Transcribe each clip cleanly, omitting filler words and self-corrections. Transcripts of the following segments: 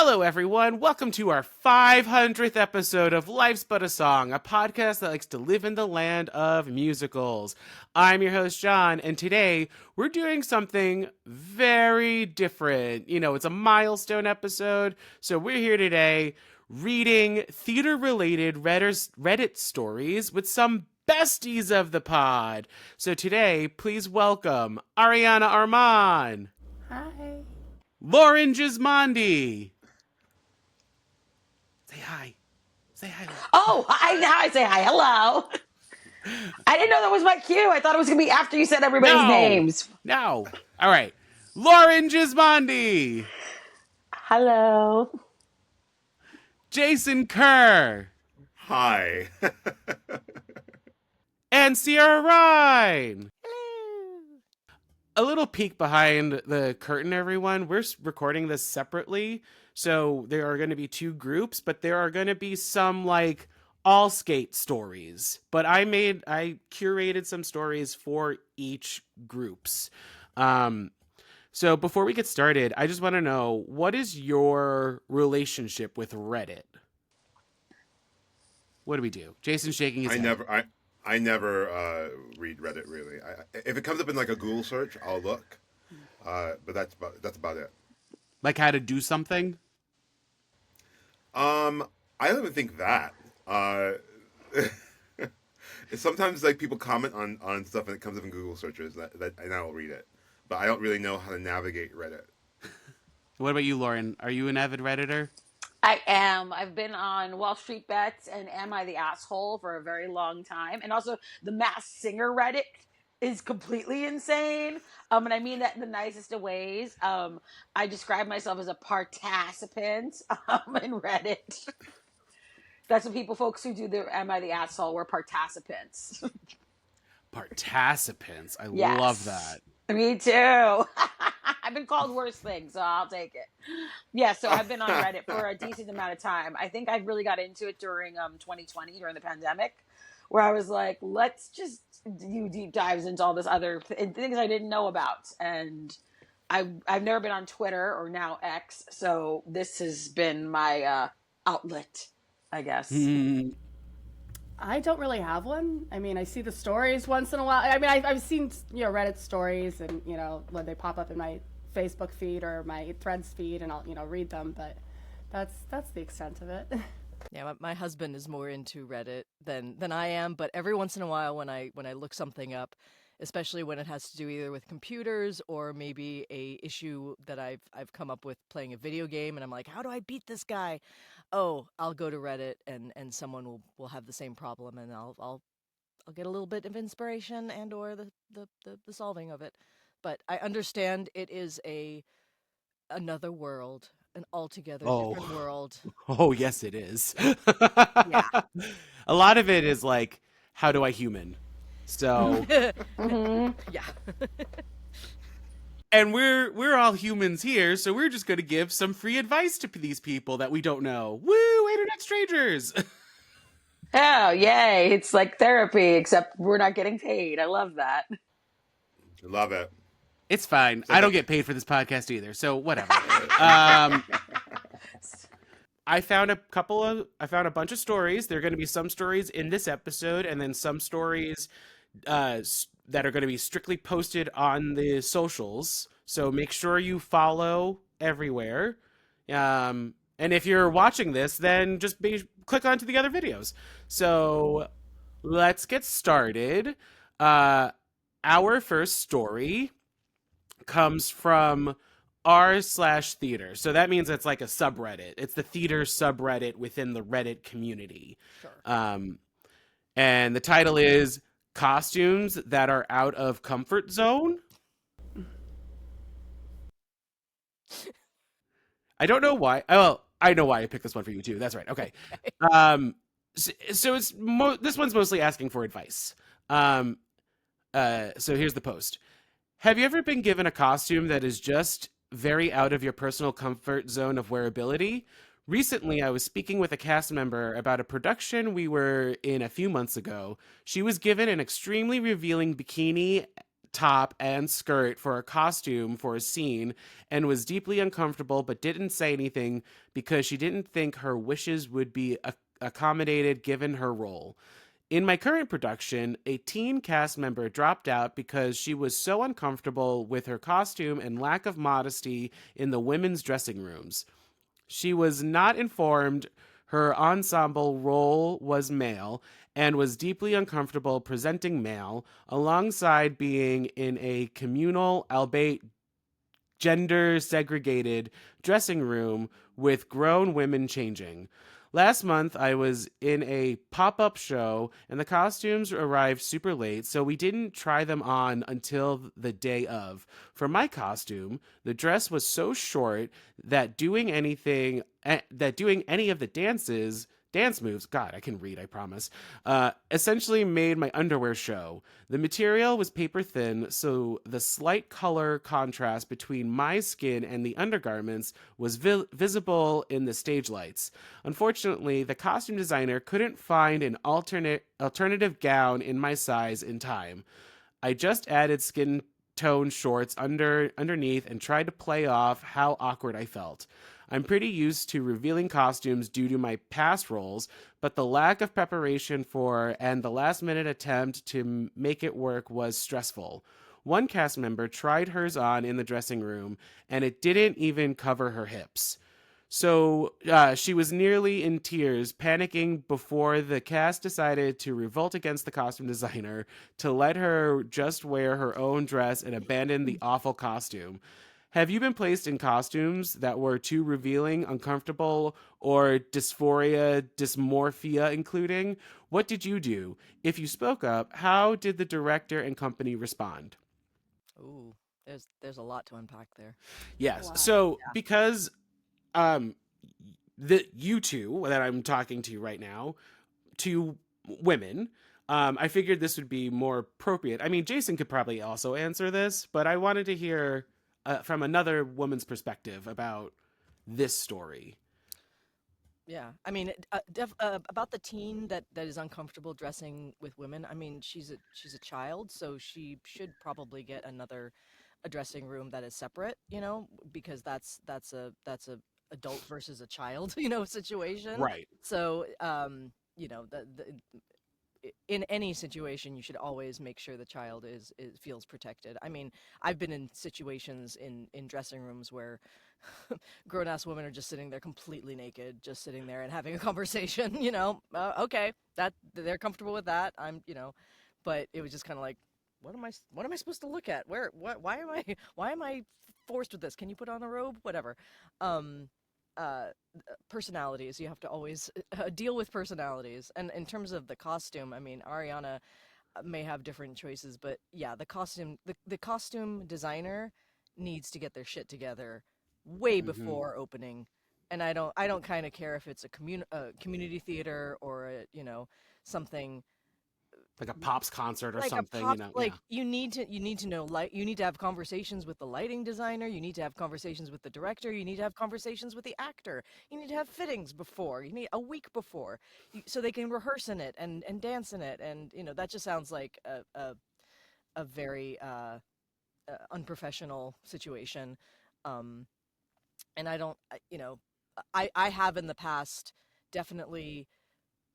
Hello, everyone. Welcome to our 500th episode of Life's But a Song, a podcast that likes to live in the land of musicals. I'm your host, John, and today we're doing something very different. You know, it's a milestone episode, so we're here today reading theater-related Reddit stories with some besties of the pod. So today, please welcome Arianna Armon. Hi. Lauren Gismondi. Say hi. Say hi. Oh, I say hi. Hello. I didn't know that was my cue. I thought it was going to be after you said everybody's names. No. All right. Lauren Gismondi. Hello. Jayson Kerr. Hi. And Sierra Rein. Hello. A little peek behind the curtain, everyone. We're recording this separately. So there are going to be two groups, but there are going to be some like all skate stories. But I curated some stories for each groups. So before we get started, I just want to know, what is your relationship with Reddit? What do we do? Jason's shaking his head. I never read Reddit really. If it comes up in like a Google search, I'll look. But that's about it. Like how to do something? I don't even think that. Sometimes like people comment on stuff and it comes up in Google searches that and I'll read it. But I don't really know how to navigate Reddit. What about you, Lauren? Are you an avid Redditor? I am. I've been on Wall Street Bets and Am I the Asshole for a very long time. And also the Masked Singer Reddit is completely insane. And I mean that in the nicest of ways. I describe myself as a participant in Reddit. That's what folks who do the Am I the Asshole, we're participants. Participants. I Yes. love that. Me too. I've been called worse things, so I'll take it. Yeah, so I've been on Reddit for a decent amount of time. I think I really got into it during 2020, during the pandemic, where I was like, let's just do deep dives into all this other things I didn't know about. And I've never been on Twitter, or now X, so this has been my outlet, I guess. I don't really have one. I mean, I see the stories once in a while. I mean, I've seen, Reddit stories and, when they pop up in my Facebook feed or my Threads feed, and I'll, read them, but that's the extent of it. Yeah, my husband is more into Reddit than I am, but every once in a while when I look something up, especially when it has to do either with computers or maybe a issue that I've come up with playing a video game, and I'm like, how do I beat this guy? Oh, I'll go to Reddit and someone will have the same problem, and I'll get a little bit of inspiration and or the solving of it. But I understand it is another world, an altogether different world. Oh, yes, it is. Yeah. A lot of it is like, how do I human? So Yeah. And we're all humans here, so we're just going to give some free advice to these people that we don't know. Woo, internet strangers. Oh, yay. It's like therapy, except we're not getting paid. I love that. Love it. It's fine. I don't get paid for this podcast either, so whatever. I found a bunch of stories. There are going to be some stories in this episode, and then some stories that are going to be strictly posted on the socials. So make sure you follow everywhere. And if you're watching this, then just click onto the other videos. So let's get started. Our first story comes from r/theater. So that means it's like a subreddit. It's the theater subreddit within the Reddit community. Sure. And the title is Costumes That Are Out of Comfort Zone. I don't know why. Well, I know why I picked this one for you too. That's right. Okay. So it's this one's mostly asking for advice. So here's the post. Have you ever been given a costume that is just very out of your personal comfort zone of wearability? Recently, I was speaking with a cast member about a production we were in a few months ago. She was given an extremely revealing bikini top and skirt for a costume for a scene and was deeply uncomfortable but didn't say anything because she didn't think her wishes would be accommodated given her role. In my current production, a teen cast member dropped out because she was so uncomfortable with her costume and lack of modesty in the women's dressing rooms. She was not informed her ensemble role was male and was deeply uncomfortable presenting male alongside being in a communal, albeit gender segregated dressing room with grown women changing. Last month, I was in a pop up show and the costumes arrived super late, so we didn't try them on until the day of. For my costume, the dress was so short that doing any of the dance moves, God, I can read, I promise, essentially made my underwear show. The material was paper thin, so the slight color contrast between my skin and the undergarments was visible in the stage lights. Unfortunately, the costume designer couldn't find an alternative gown in my size in time. I just added skin tone shorts underneath and tried to play off how awkward I felt. I'm pretty used to revealing costumes due to my past roles, but the lack of preparation for and the last minute attempt to make it work was stressful. One cast member tried hers on in the dressing room, and it didn't even cover her hips. So she was nearly in tears, panicking before the cast decided to revolt against the costume designer to let her just wear her own dress and abandon the awful costume. Have you been placed in costumes that were too revealing, uncomfortable, or dysmorphia including? What did you do? If you spoke up, how did the director and company respond? Ooh, there's a lot to unpack there. Yes. Wow. So because um the you two that I'm talking to right now, two women, I figured this would be more appropriate. I mean, Jayson could probably also answer this, but I wanted to hear from another woman's perspective about this story. Yeah, I mean, about the teen that is uncomfortable dressing with women. I mean, she's a child, so she should probably get a dressing room that is separate, because that's a adult versus a child, situation. Right. So, in any situation, you should always make sure the child is feels protected. I mean, I've been in situations in dressing rooms where grown ass women are just sitting there completely naked, just sitting there and having a conversation. Okay, that they're comfortable with that. But it was just kind of like, what am I supposed to look at? Why am I forced with this? Can you put on a robe? Whatever. Um, uh, Personalities. You have to always deal with personalities. And in terms of the costume, I mean, Ariana may have different choices, but yeah, the costume designer needs to get their shit together way Hmm. before opening. And I don't kind of care if it's a community theater or something Like a pops concert or like a something, pop, Yeah. like you need to know, you need to have conversations with the lighting designer, you need to have conversations with the director, you need to have conversations with the actor, you need to have fittings before, you need a week before, so they can rehearse in it and dance in it. And that just sounds like a very unprofessional situation. um and I don't I have in the past definitely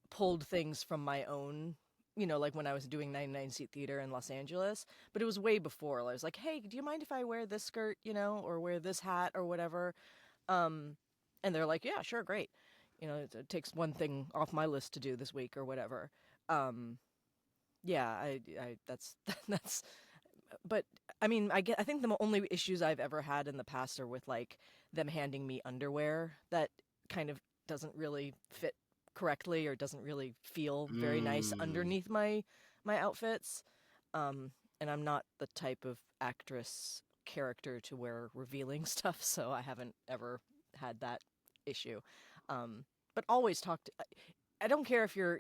pulled things from my own, like when I was doing 99 Seat Theater in Los Angeles, but it was way before. I was like, hey, do you mind if I wear this skirt, or wear this hat or whatever? Um, and they're like, yeah, sure, great. It takes one thing off my list to do this week or whatever. Um, yeah, that's, that's, but I mean, I think the only issues I've ever had in the past are with like them handing me underwear that kind of doesn't really fit correctly or doesn't really feel very nice Mm. underneath my outfits. Um, and I'm not the type of actress character to wear revealing stuff, so I haven't ever had that issue. But always talk to. I don't care if you're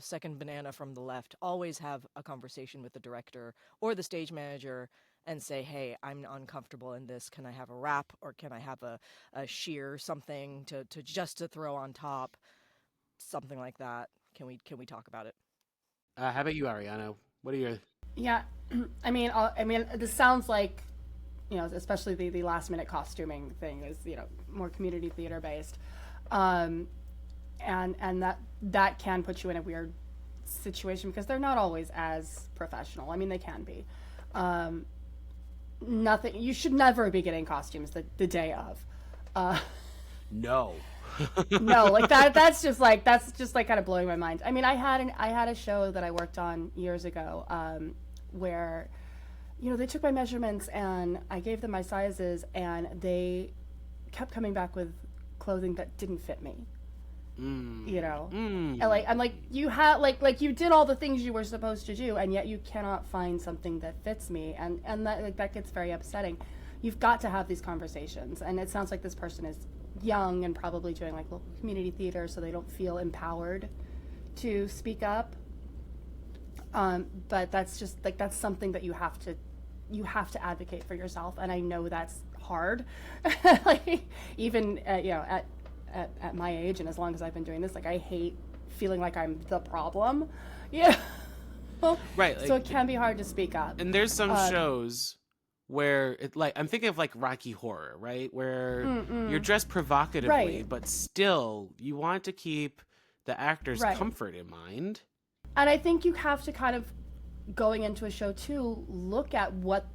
second banana from the left. Always have a conversation with the director or the stage manager and say, "Hey, I'm uncomfortable in this. Can I have a wrap or can I have a sheer something to just to throw on top, something like that? Can we talk about it?" How about you, Ariana? What are your? Yeah, I mean, this sounds like, especially the last minute costuming thing is, more community theater based, um, and that can put you in a weird situation because they're not always as professional. I mean, they can be. Um, Nothing. You should never be getting costumes the day of. Uh, No. no, like that's just like kind of blowing my mind. I mean, I had a show that I worked on years ago, where, they took my measurements and I gave them my sizes, and they kept coming back with clothing that didn't fit me. And like I'm like, you have like you did all the things you were supposed to do, and yet you cannot find something that fits me, and that, like, that gets very upsetting. You've got to have these conversations, and it sounds like this person is young and probably doing like local community theater, so they don't feel empowered to speak up. But that's just like, that's something that you have to advocate for yourself, and I know that's hard. Like, even at my age, and as long as I've been doing this, like, I hate feeling like I'm the problem. Yeah. Right. So Like, it can be hard to speak up. and there's some shows where it, like, I'm thinking of like Rocky Horror, right? Where you're dressed provocatively, Right. but still you want to keep the actor's Right. comfort in mind. And I think you have to kind of, going into a show too, look at what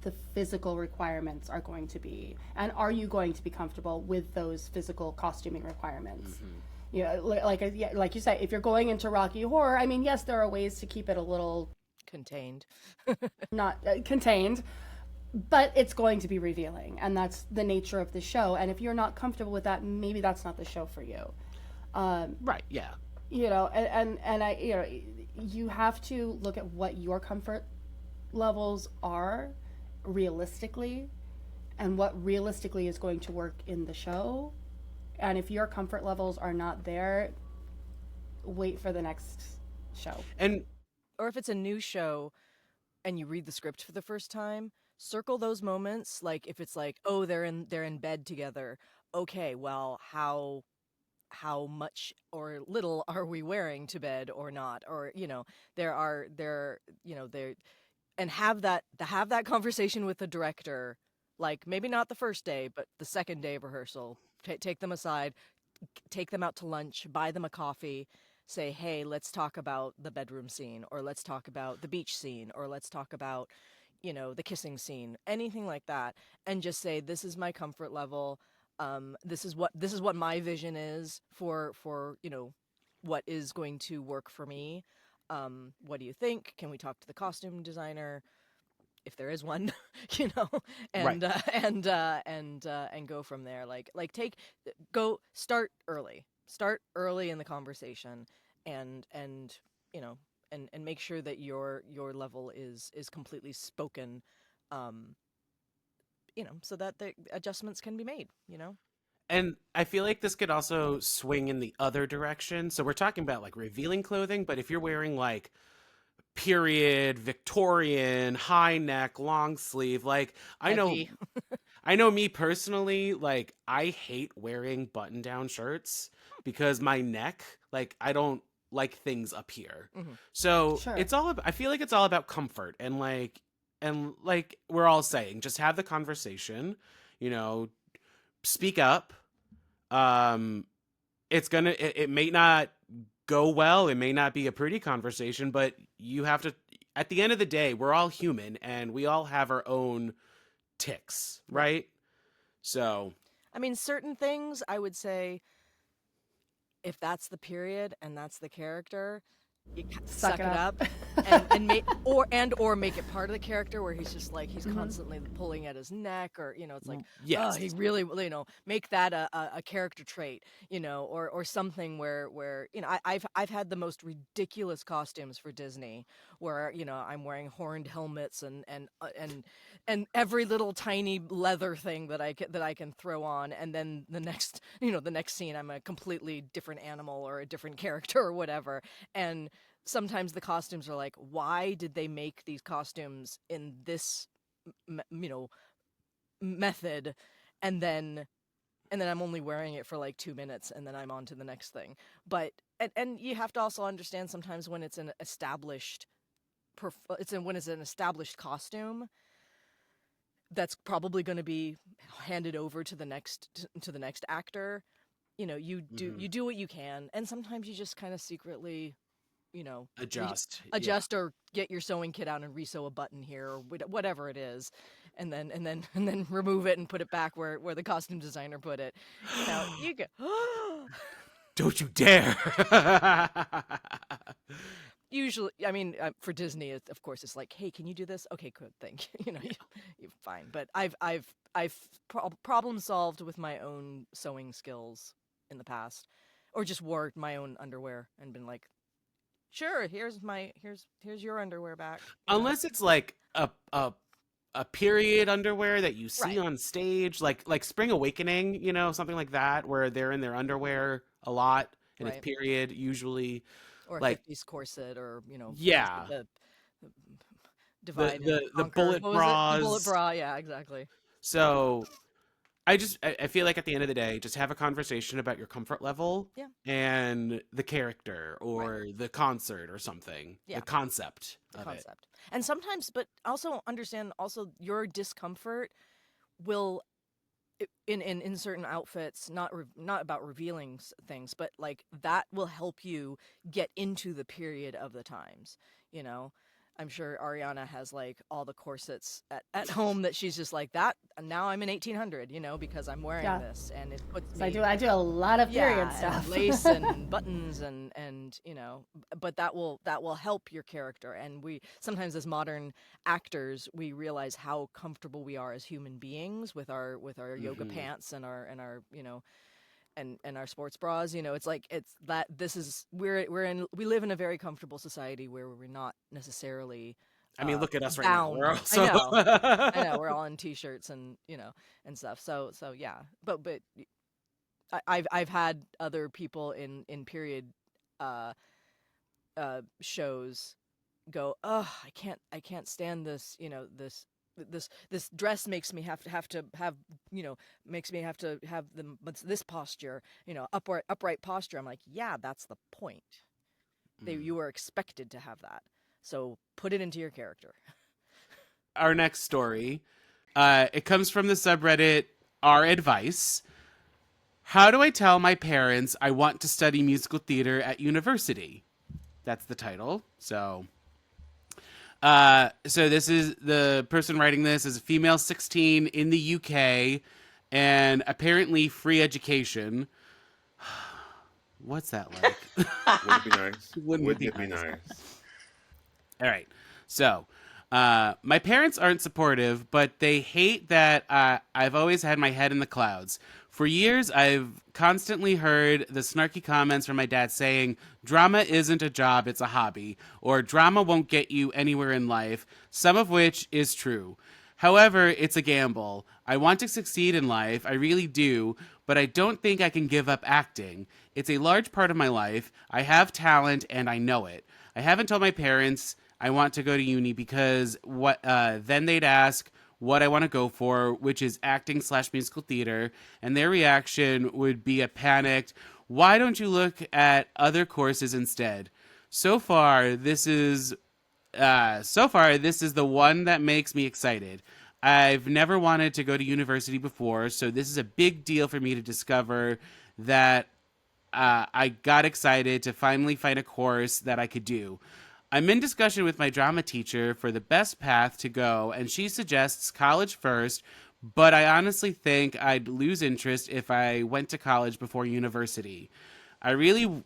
the physical requirements are going to be, and are you going to be comfortable with those physical costuming requirements? Like you say, if you're going into Rocky Horror, I mean, yes, there are ways to keep it a little Contained. not contained, but it's going to be revealing, and that's the nature of the show. And if you're not comfortable with that, maybe that's not the show for you. Right. Yeah. And I, you have to look at what your comfort levels are realistically, and what realistically is going to work in the show. And if your comfort levels are not there, wait for the next show. And Or if it's a new show and you read the script for the first time, circle those moments. Like if it's like, oh, they're in bed together. Okay, well, how much or little are we wearing to bed or not? Or, there, and have that conversation with the director, like maybe not the first day, but the second day of rehearsal. Take them aside, take them out to lunch, buy them a coffee, say, hey, let's talk about the bedroom scene, or let's talk about the beach scene, or let's talk about, the kissing scene, anything like that, and just say, this is my comfort level. This is what my vision is for what is going to work for me. What do you think? Can we talk to the costume designer, if there is one, Right. and go from there. Start early in the conversation, and you know and make sure that your level is completely spoken, um, so that the adjustments can be made. And I feel like this could also swing in the other direction. So we're talking about like revealing clothing, but if you're wearing like period Victorian high neck long sleeve, like Heavy. I know me personally, like I hate wearing button down shirts because my neck, like I don't like things up here. Mhm. So Sure. it's all about, I feel like it's all about comfort, and like we're all saying, just have the conversation, you know, speak up. Um it may not go well, it may not be a pretty conversation, but you have to, at the end of the day, we're all human and we all have our own ticks, Right. right? So, I mean, certain things I would say, if that's the period and that's the character, you suck it up, and or make it part of the character where he's just like he's constantly pulling at his neck, or it's like, yes. oh, he really, make that a character trait, or something where I've had the most ridiculous costumes for Disney, where I'm wearing horned helmets and every little tiny leather thing that I can throw on, and then the next scene I'm a completely different animal or a different character or whatever. And sometimes the costumes are like, why did they make these costumes in this method, and then I'm only wearing it for like 2 minutes, and then I'm on to the next thing. But and you have to also understand sometimes when it's an established when it's an established costume that's probably going to be handed over to the next actor. You do what you can, and sometimes you just kind of secretly, Adjust. adjust or get your sewing kit out and resew a button here or whatever it is, and then remove it and put it back where the costume designer put it. You go. Don't you dare. Usually, I mean, for Disney, of course, it's like, hey, can you do this? Okay, good, thank you. You're fine. But I've problem solved with my own sewing skills in the past, or just wore my own underwear and been like, sure, here's your underwear back. Unless it's like a period underwear that you see on stage, like Spring Awakening, something like that, where they're in their underwear a lot and it's period usually. Or a like 50s corset, or yeah, the divide the and bullet bras. The bullet bra, yeah, exactly. So I feel like at the end of the day, just have a conversation about your comfort level and the character or the concert or something. The concept of it. And sometimes, but also understand your discomfort will in certain outfits, not about revealing things, but like that will help you get into the period of the times. I'm sure Arianna has like all the corsets at home that she's just like that. And now I'm in 1800, because I'm wearing this, and it puts me. I do a lot of period stuff, and lace and buttons and but that will help your character. And we sometimes, as modern actors, we realize how comfortable we are as human beings with our yoga pants and our and our sports bras. It's like we live in a very comfortable society where we're not necessarily. I mean, look at us right bound. now. We're also... I know we're all in t-shirts and and stuff. So yeah, but I've had other people in period shows go, oh, I can't stand this. This dress makes me have to have this posture, upright posture. I'm like, yeah, that's the point. You were expected to have that. So put it into your character. Our next story, it comes from the subreddit Our Advice. How do I tell my parents I want to study musical theater at university? That's the title. So this is the person writing this is a female 16 in the UK and apparently free education. What's that like? Wouldn't it be nice? Wouldn't it be nice? All right. So, my parents aren't supportive, but they hate that I've always had my head in the clouds. For years, I've constantly heard the snarky comments from my dad saying, drama isn't a job, it's a hobby, or drama won't get you anywhere in life, some of which is true. However, it's a gamble. I want to succeed in life, I really do, but I don't think I can give up acting. It's a large part of my life. I have talent, and I know it. I haven't told my parents I want to go to uni because then they'd ask what I want to go for, which is acting/musical theater, and their reaction would be a panicked, why don't you look at other courses instead? So far, this is the one that makes me excited. I've never wanted to go to university before, so this is a big deal for me to discover that I got excited to finally find a course that I could do. I'm in discussion with my drama teacher for the best path to go, and she suggests college first, but I honestly think I'd lose interest if I went to college before university. I really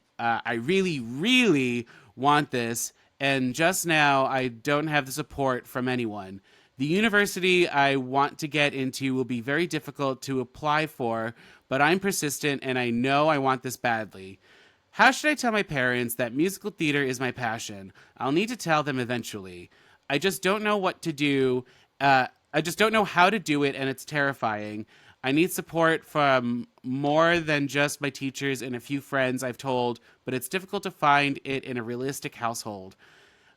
want this, and just now I don't have the support from anyone. The university I want to get into will be very difficult to apply for, but I'm persistent and I know I want this badly. How should I tell my parents that musical theater is my passion? I'll need to tell them eventually. I just don't know what to do. I just don't know how to do it, and it's terrifying. I need support from more than just my teachers and a few friends I've told, but it's difficult to find it in a realistic household.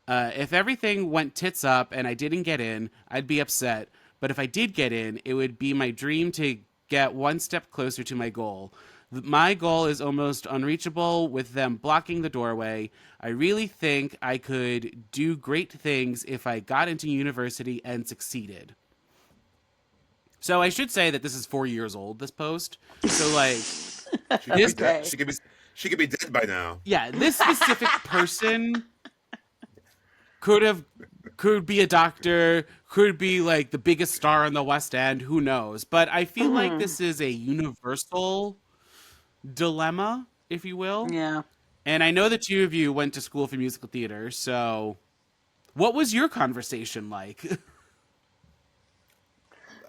If everything went tits up and I didn't get in, I'd be upset. But if I did get in, it would be my dream to get one step closer to my goal. My goal is almost unreachable with them blocking the doorway. I really think I could do great things if I got into university and succeeded. So I should say that this is 4 years old, this post. So like She could be this dead. Okay. She could be dead by now. yeah, this specific person could have could be a doctor, could be like the biggest star in the West End, who knows. But I feel like Mhm. this is a universal dilemma, if you will. Yeah. And I know the two of you went to school for musical theater, so what was your conversation like?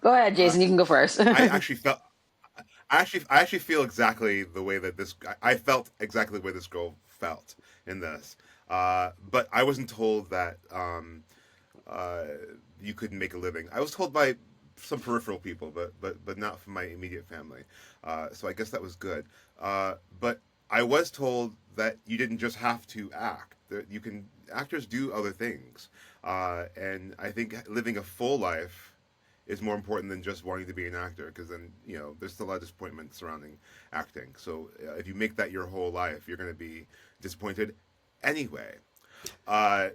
Go ahead, Uh, Jayson. You can go first. I actually felt. I actually feel exactly the way that this. I felt exactly the way this girl felt in this. But I wasn't told that uh, you couldn't make a living. I was told by some peripheral people, but not from my immediate family. So I guess that was good. But I was told that you didn't just have to act. That you can actors do other things, and I think living a full life is more important than just wanting to be an actor, because then there's still a lot of disappointment surrounding acting. So if you make that your whole life, you're going to be disappointed anyway. I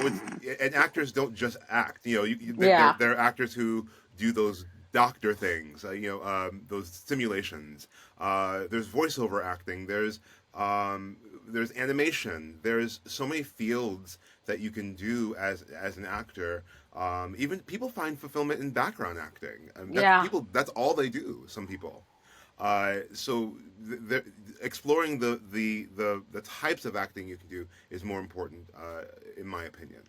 would, and actors don't just act. Yeah. There are actors who do those doctor things. Those simulations. There's voiceover acting. There's animation. There's so many fields that you can do as an actor. Even people find fulfillment in background acting. Yeah. That's all they do. Some people. Exploring the types of acting you can do is more important, in my opinion.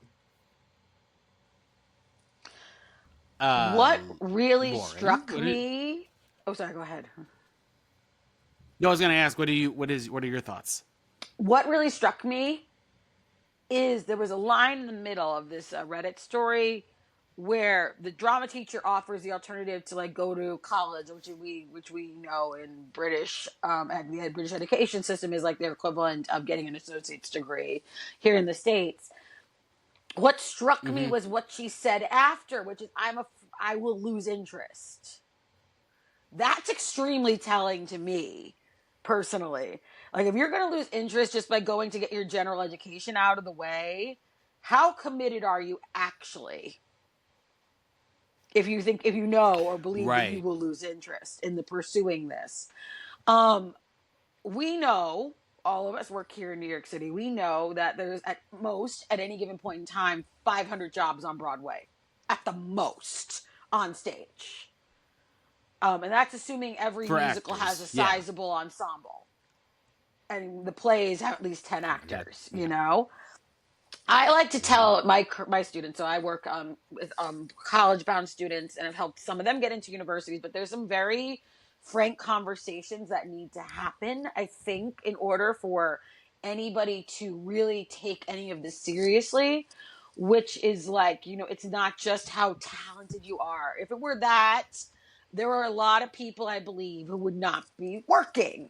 What really Lauren, struck me. Oh, sorry. Go ahead. no, I was gonna ask, what are your thoughts? What really struck me is there was a line in the middle of this Reddit story where the drama teacher offers the alternative to like go to college, which we know in British and the British education system is like their equivalent of getting an associate's degree here in the States. What struck me Mm-hmm. was what she said after, which is I will lose interest. That's extremely telling to me personally. Like if you're going to lose interest just by going to get your general education out of the way, how committed are you actually? If you know or believe that you Right. will lose interest in the pursuing this. Um we know, all of us work here in New York City. We know that there's at most at any given point in time 500 jobs on Broadway at the most on stage. And that's assuming every For musical has a actors, yeah. sizable ensemble. And the plays have at least 10 That actors, yeah. I like to Hmm. tell my students, so I work with college bound students and have helped some of them get into universities, but there's some very frank conversations that need to happen, I think, in order for anybody to really take any of this seriously, which is like, it's not just how talented you are. If it were that, there are a lot of people, I believe, who would not be working,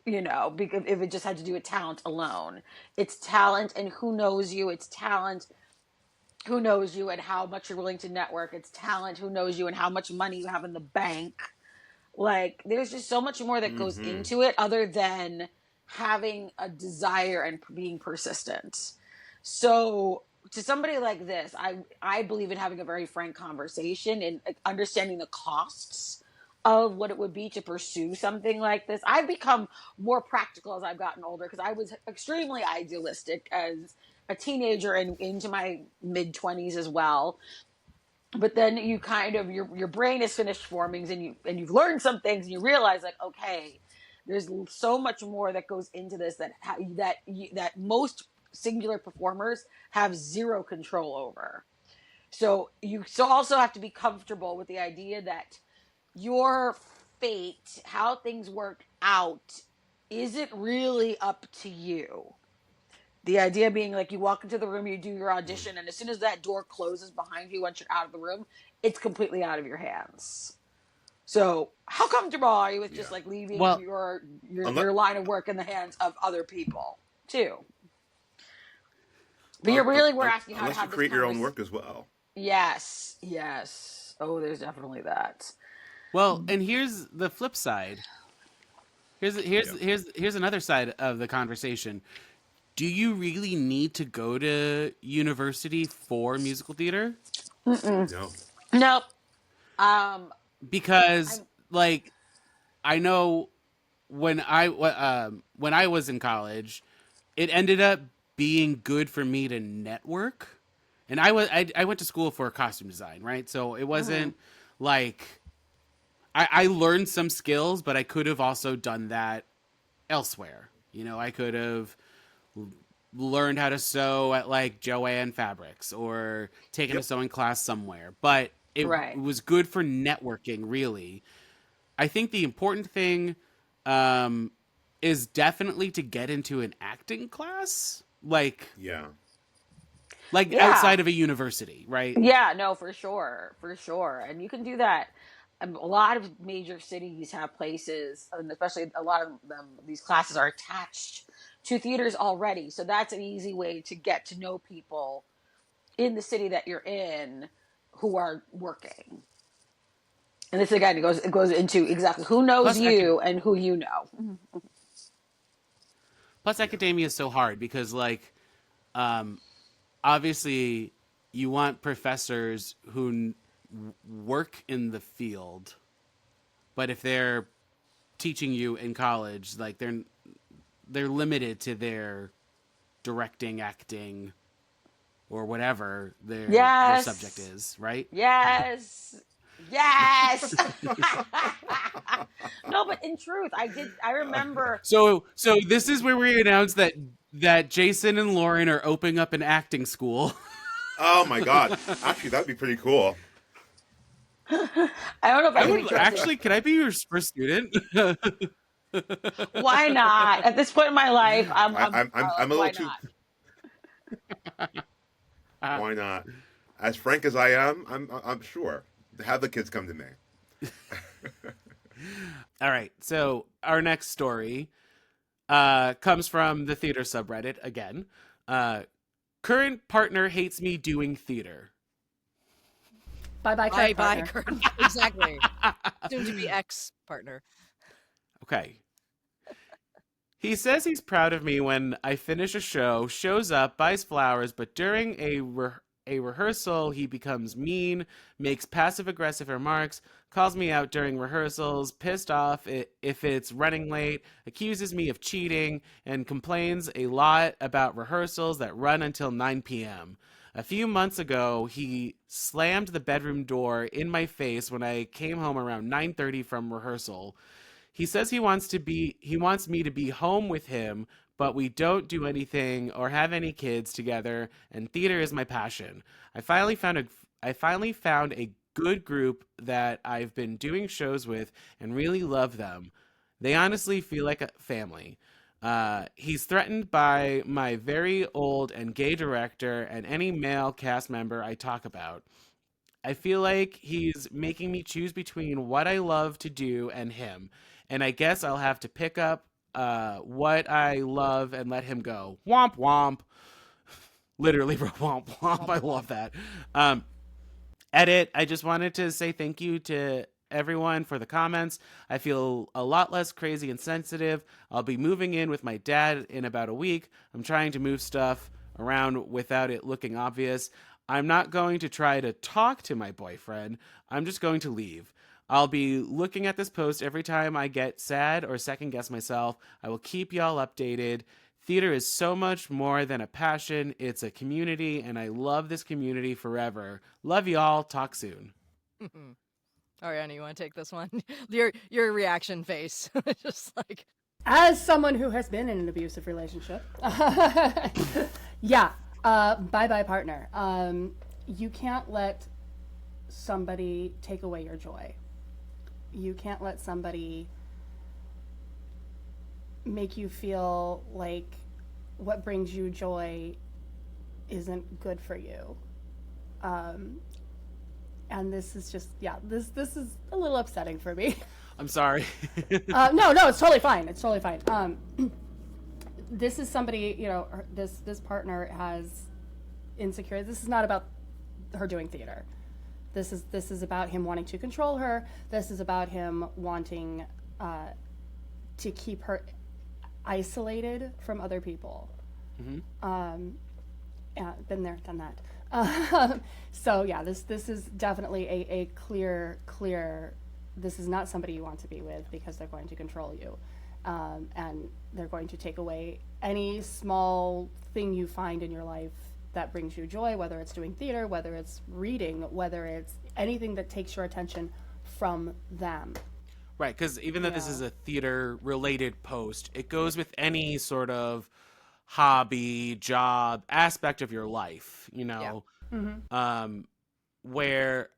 because if it just had to do with talent alone. It's talent and who knows you. It's talent who knows you and how much you're willing to network. It's talent who knows you and how much money you have in the bank. Like, there's just so much more that goes Hmm. into it other than having a desire and being persistent. So, to somebody like this, I believe in having a very frank conversation and understanding the costs of what it would be to pursue something like this. I've become more practical as I've gotten older because I was extremely idealistic as a teenager and into my mid 20s as well. But then you kind of your brain is finished forming and you've learned some things and you realize like, okay, there's so much more that goes into this that most singular performers have zero control over. So you also have to be comfortable with the idea that your fate, how things work out, isn't really up to you. The idea being like you walk into the room, you do your audition, and as soon as that door closes behind you once you're out of the room, it's completely out of your hands. So how comfortable are you with just Yeah. like leaving Well, Unless, your line of work in the hands of other people too? But we're asking how to unless you have this create your own conversation. work as well. Yes, yes. Oh, there's definitely that. Well, and here's the flip side. Here's another side of the conversation. Do you really need to go to university for musical theater? No. Nope. Um, Because I'm. like I know when I was in college, it ended up being good for me to network. And I went to school for costume design, right? So it Mhm. wasn't like I learned some skills, but I could have also done that elsewhere. You know, I could have learned how to sew at like Joanne Fabrics or taken a Yep. sewing class somewhere. But it Right. was good for networking, really. I think the important thing um, is definitely to get into an acting class, Yeah. like Yeah. outside of a university, right? Yeah, no, for sure, for sure. And you can do that. A lot of major cities have places, and especially a lot of them, these classes are attached to theaters already. So that's an easy way to get to know people in the city that you're in who are working. And this again, it goes into exactly who knows Plus, you and who you know. Yeah. academia is so hard because like um, obviously you want professors who work in the field, but if they're teaching you in college, like they're limited to their directing, acting, or whatever their subject Yes, is, right? yes, yes. No, but in truth, I remember. So this is where we announce that Jayson and Lauren are opening up an acting school. Oh my God. Actually, that'd be pretty cool. I don't know if I I could be would trusted. actually. Can I be your first student? Why not? At this point in my life, I'm a little why too. not? Why not? As frank as I am, I'm sure. Have the kids come to me. All right. So our next story comes from the theater subreddit again. Uh, current partner hates me doing theater. Bye bye, Bye current bye, partner. Kurt. Exactly. Soon to be ex partner. Okay. He says he's proud of me when I finish a show, shows up, buys flowers, but during a rehearsal, he becomes mean, makes passive aggressive remarks, calls me out during rehearsals, pissed off if it's running late, accuses me of cheating, and complains a lot about rehearsals that run until 9 p.m. A few months ago, he slammed the bedroom door in my face when I came home around 9:30 from rehearsal. He says he wants me to be home with him, but we don't do anything or have any kids together, and theater is my passion. I finally found a good group that I've been doing shows with and really love them. They honestly feel like a family. He's threatened by my very old and gay director and any male cast member I talk about. I feel like he's making me choose between what I love to do and him. And I guess I'll have to pick up what I love and let him go. Womp womp. Literally, bro, womp womp. Womp I womp. love that. Um, Edit, I just wanted to say thank you to everyone for the comments. I feel a lot less crazy and sensitive. I'll be moving in with my dad in about a week. I'm trying to move stuff around without it looking obvious. I'm not going to try to talk to my boyfriend. I'm just going to leave. I'll be looking at this post every time I get sad or second guess myself. I will keep y'all updated. Theater is so much more than a passion. It's a community, and I love this community forever. Love y'all. Talk soon. Arianna, you want to take this one? Your reaction face, just like As someone who has been in an abusive relationship, yeah, bye bye, partner. You can't let somebody take away your joy. You can't let somebody make you feel like what brings you joy isn't good for you. And this is just, yeah, this is a little upsetting for me. I'm sorry. No, it's totally fine. It's totally fine. This is somebody, this partner has insecure. This is not about her doing theater. This is about him wanting to control her. This is about him wanting to keep her isolated from other people. Yeah, been there, done that. So yeah, this is definitely a clear. This is not somebody you want to be with, because they're going to control you, and they're going to take away any small thing you find in your life that brings you joy, whether it's doing theater, whether it's reading, whether it's anything that takes your attention from them. Right, because even though this is a theater-related post, it goes with any sort of hobby, job, aspect of your life, you know, where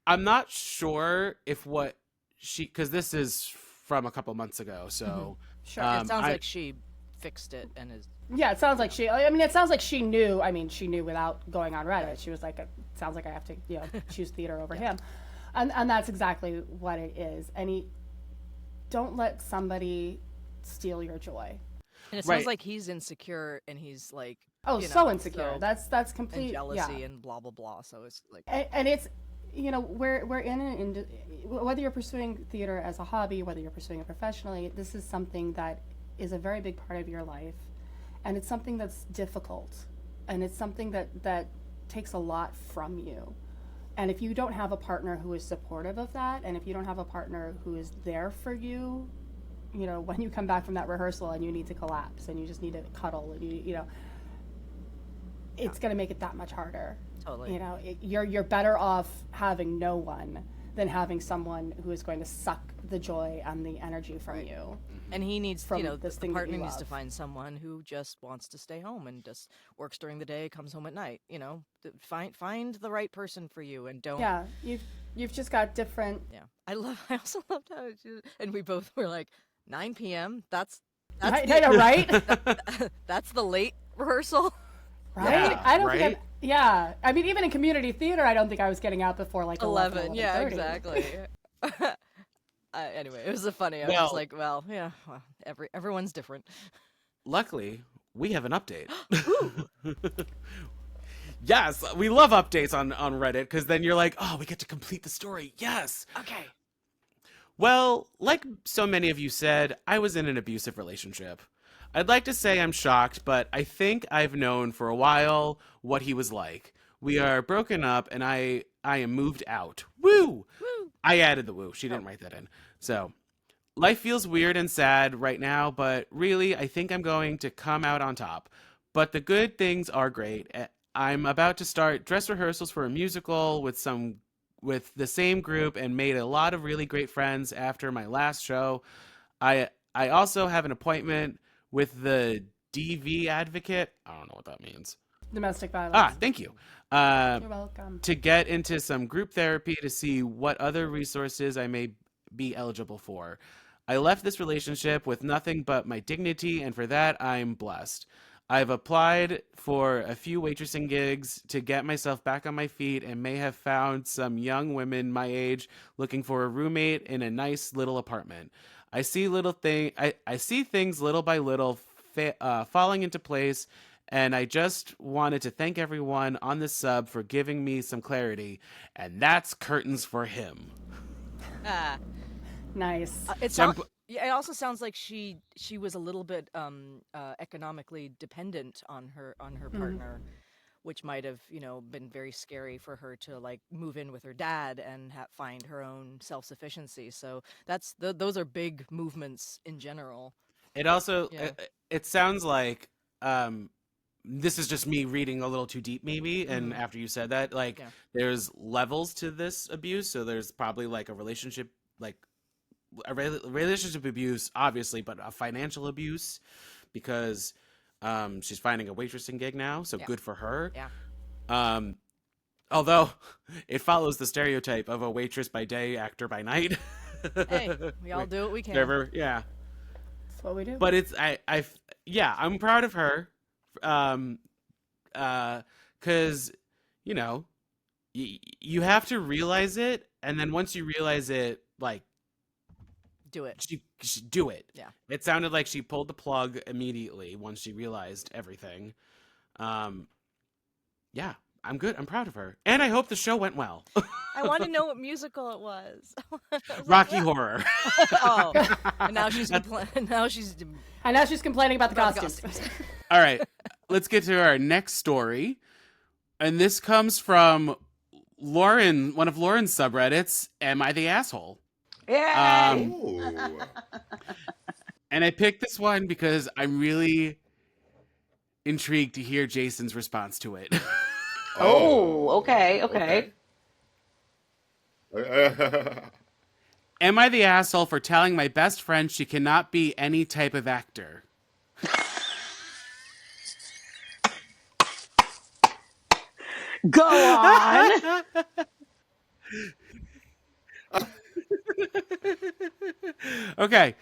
I'm not sure if what she, because this is from a couple months ago, so Sure. It sounds like she fixed it and is. Yeah, it sounds like she. I mean, it sounds like she knew. I mean, she knew without going on Reddit. She was like, "It sounds like I have to, choose theater over him," and that's exactly what it is. And don't let somebody steal your joy. And it sounds like he's insecure, and he's like, so insecure. That's complete and jealousy and blah blah blah. So it's like, and it's, we're in whether you're pursuing theater as a hobby, whether you're pursuing it professionally, this is something that is a very big part of your life, and it's something that's difficult, and it's something that takes a lot from you. And if you don't have a partner who is supportive of that, and if you don't have a partner who is there for you, when you come back from that rehearsal and you need to collapse and you just need to cuddle, and it's going to make it that much harder. Totally. You're better off having no one than having someone who is going to suck the joy and the energy from you. And he needs, From the this thing that partner you needs to love. find someone who just wants to stay home and just works during the day, comes home at night. Find the right person for you, and don't. Yeah, you've just got different. Yeah, I also loved how and we both were like 9 p.m. That's I know, right? that's the late rehearsal. Right? Yeah, I don't right? think yeah. I mean, even in community theater, I don't think I was getting out before like 11. Yeah, 11:30. exactly. Anyway, it was a funny. I Well- was like, well, everyone's different. luckily, we have an update. Yes, we love updates on Reddit, because then you're like, oh, we get to complete the story. Yes. Okay. Well, like so many of you said, I was in an abusive relationship. I'd like to say I'm shocked, but I think I've known for a while what he was like. We are broken up, and I am moved out. Woo! I added the woo. She didn't write that in. So, life feels weird and sad right now, but really, I think I'm going to come out on top. But the good things are great. I'm about to start dress rehearsals for a musical with the same group, and made a lot of really great friends after my last show. I also have an appointment with the DV advocate. I don't know what that means. Domestic violence. Thank you. You're welcome. To get into some group therapy to see what other resources I may be eligible for. I left this relationship with nothing but my dignity, and for that, I'm blessed. I've applied for a few waitressing gigs to get myself back on my feet, and may have found some young women my age looking for a roommate in a nice little apartment. I see things little by little falling into place, and I just wanted to thank everyone on this sub for giving me some clarity, and that's curtains for him. Nice. It So I'm sounds. Yeah, it also sounds like she was a little bit economically dependent on her partner, which might have been very scary for her to like move in with her dad and find her own self-sufficiency. So those are big movements in general. It also Yeah. it sounds like this is just me reading a little too deep, maybe. And after you said that, like, Yeah. there's levels to this abuse. So there's probably like a relationship abuse, obviously, but a financial abuse, because she's finding a waitressing gig now. So Yeah. good for her. Yeah. Although it follows the stereotype of a waitress by day, actor by night. Hey, we all do what we can. Never, yeah. That's what we do. But it's I'm proud of her, because you have to realize it, and then once you realize it, like, Do it. she do it. Yeah. It sounded like she pulled the plug immediately once she realized everything. Yeah, I'm good. I'm proud of her. And I hope the show went well. I want to know what musical it was. I was Rocky like, Horror. oh, and now she's now she's And now she's complaining about the about the costumes. costumes. All right. Let's get to our next story. And this comes from Lauren, one of Lauren's subreddits, Am I the Asshole? Yay! Ooh. And I picked this one because I'm really intrigued to hear Jayson's response to it. Oh, okay. Am I the asshole for telling my best friend she cannot be any type of actor? Go on. Okay.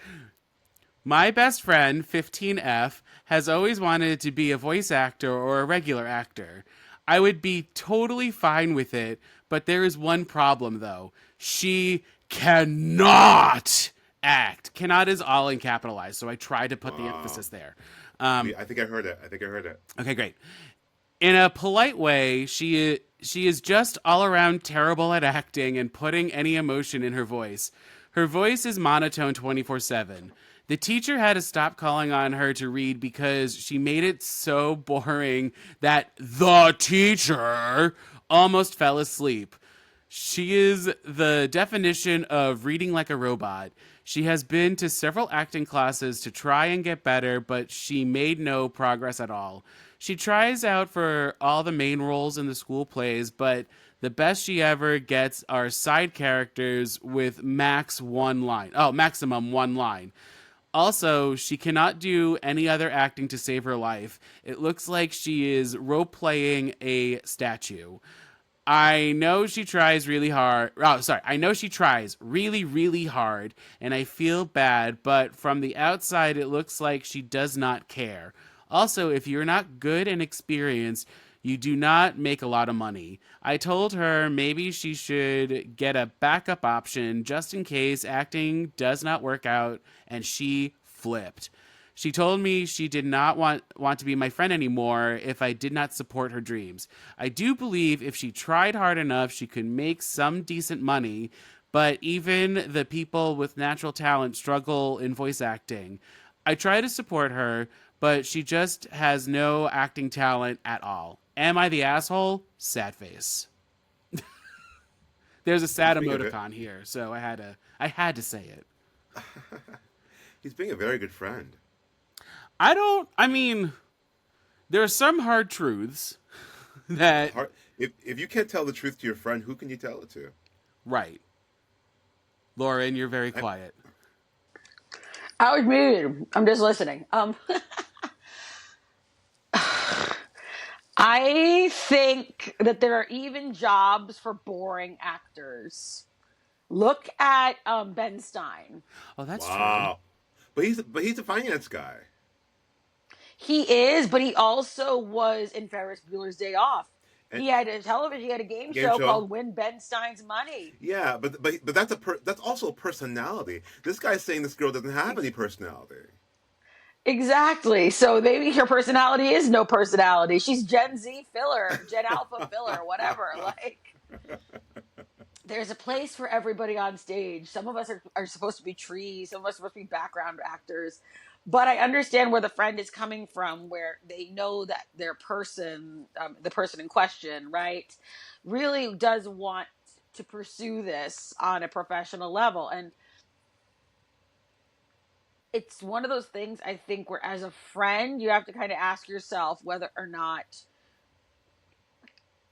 My best friend, 15F, has always wanted to be a voice actor or a regular actor. I would be totally fine with it, but there is one problem, though. She cannot act. Cannot is all in capitalized, so I tried to put the emphasis there. I think I heard it. Okay, great. In a polite way, she is just all around terrible at acting and putting any emotion in her voice. Her voice is monotone 24/7. The teacher had to stop calling on her to read because she made it so boring that the teacher almost fell asleep. She is the definition of reading like a robot. She has been to several acting classes to try and get better, but she made no progress at all. She tries out for all the main roles in the school plays, but the best she ever gets are side characters with maximum one line. Also, she cannot do any other acting to save her life. It looks like she is role-playing a statue. I know she tries really hard. Oh, sorry. I know she tries really, really hard, and I feel bad, but from the outside, it looks like she does not care. Also, if you're not good and experienced, you do not make a lot of money. I told her maybe she should get a backup option just in case acting does not work out, and she flipped. She told me she did not want to be my friend anymore if I did not support her dreams. I do believe if she tried hard enough, she could make some decent money, but even the people with natural talent struggle in voice acting. I try to support her, but she just has no acting talent at all. Am I the asshole? Sad face. There's a sad Speaking of it- emoticon here, so I had to say it. He's being a very good friend. I mean, there are some hard truths that, If you can't tell the truth to your friend, who can you tell it to? right. Lauren, you're very quiet. I was muted. I'm just listening. I think that there are even jobs for boring actors. Look at Ben Stein. Oh, that's Wow. But he's a finance guy. He is, but he also was in Ferris Bueller's Day Off. And- He had a game Game show show. called Win Ben Stein's Money. Yeah, but that's also a personality. This guy's saying this girl doesn't have any personality. Exactly. So maybe her personality is no personality. She's Gen Z filler, Gen Alpha filler, whatever. Like, there's a place for everybody on stage. Some of us are supposed to be trees. Some of us are supposed to be background actors. But I understand where the friend is coming from, where they know that their person, the person in question, right, really does want to pursue this on a professional level. And it's one of those things, I think, where as a friend, you have to kind of ask yourself whether or not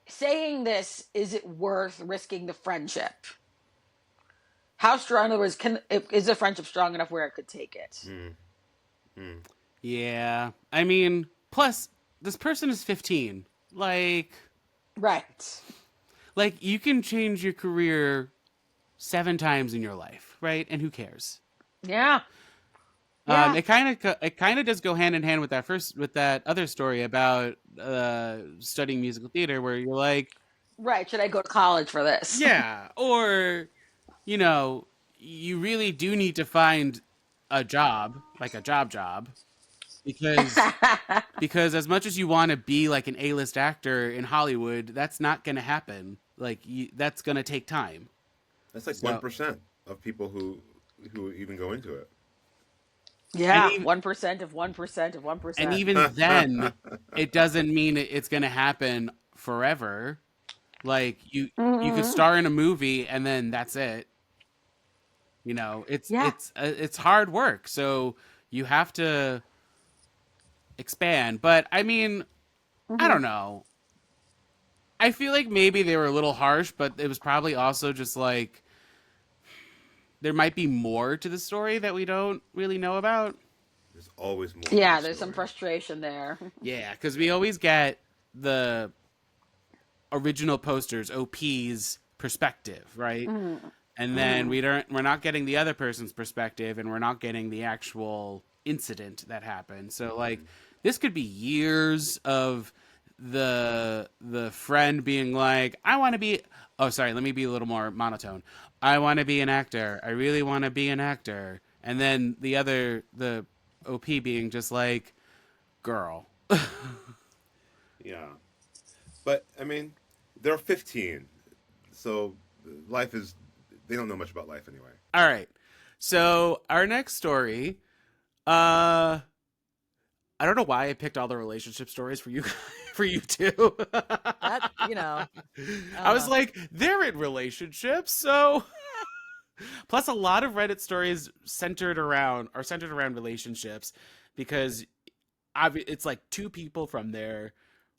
saying this, is it worth risking the friendship? How strong, in other words, is the friendship strong enough where it could take it? Yeah. I mean, plus, this person is 15. Like, Right. you can change your career 7 times in your life, right? And who cares? Yeah. Yeah. It kind of does go hand in hand with that other story about studying musical theater, where you're like, Right. Should I go to college for this? yeah, or you really do need to find a job, like a job, because because as much as you want to be like an A-list actor in Hollywood, that's not going to happen. Like that's going to take time. That's like So 1% of people who even go into it. and Yeah, even 1% of 1% of and 1%. even then, it doesn't mean it's going to happen forever. Like you could Hmm. star in a movie and then that's it. You know, Yeah. it's hard work. So you have to expand. But I mean, I Hmm. don't know. I feel like maybe they were a little harsh, but it was probably also just like there might be more to the story that we don't really know about. There's always more to the Yeah, there's some story. frustration there. Yeah, because we always get the original posters, OP's perspective, right? Hmm. And then Hmm. we're not getting the other person's perspective, and we're not getting the actual incident that happened. So like this could be years of the friend being like, I want to be, oh sorry, let me be a little more monotone. I want to be an actor. I really want to be an actor. And then the OP being just like, girl. Yeah, but I mean, they're 15, so life is they don't know much about life anyway. All right. So our next story, uh I don't know why I picked all the relationship stories for you for you two. That, you know, I I don't was know. like, they're in relationships, so plus a lot of Reddit stories centered around relationships because it's like two people from their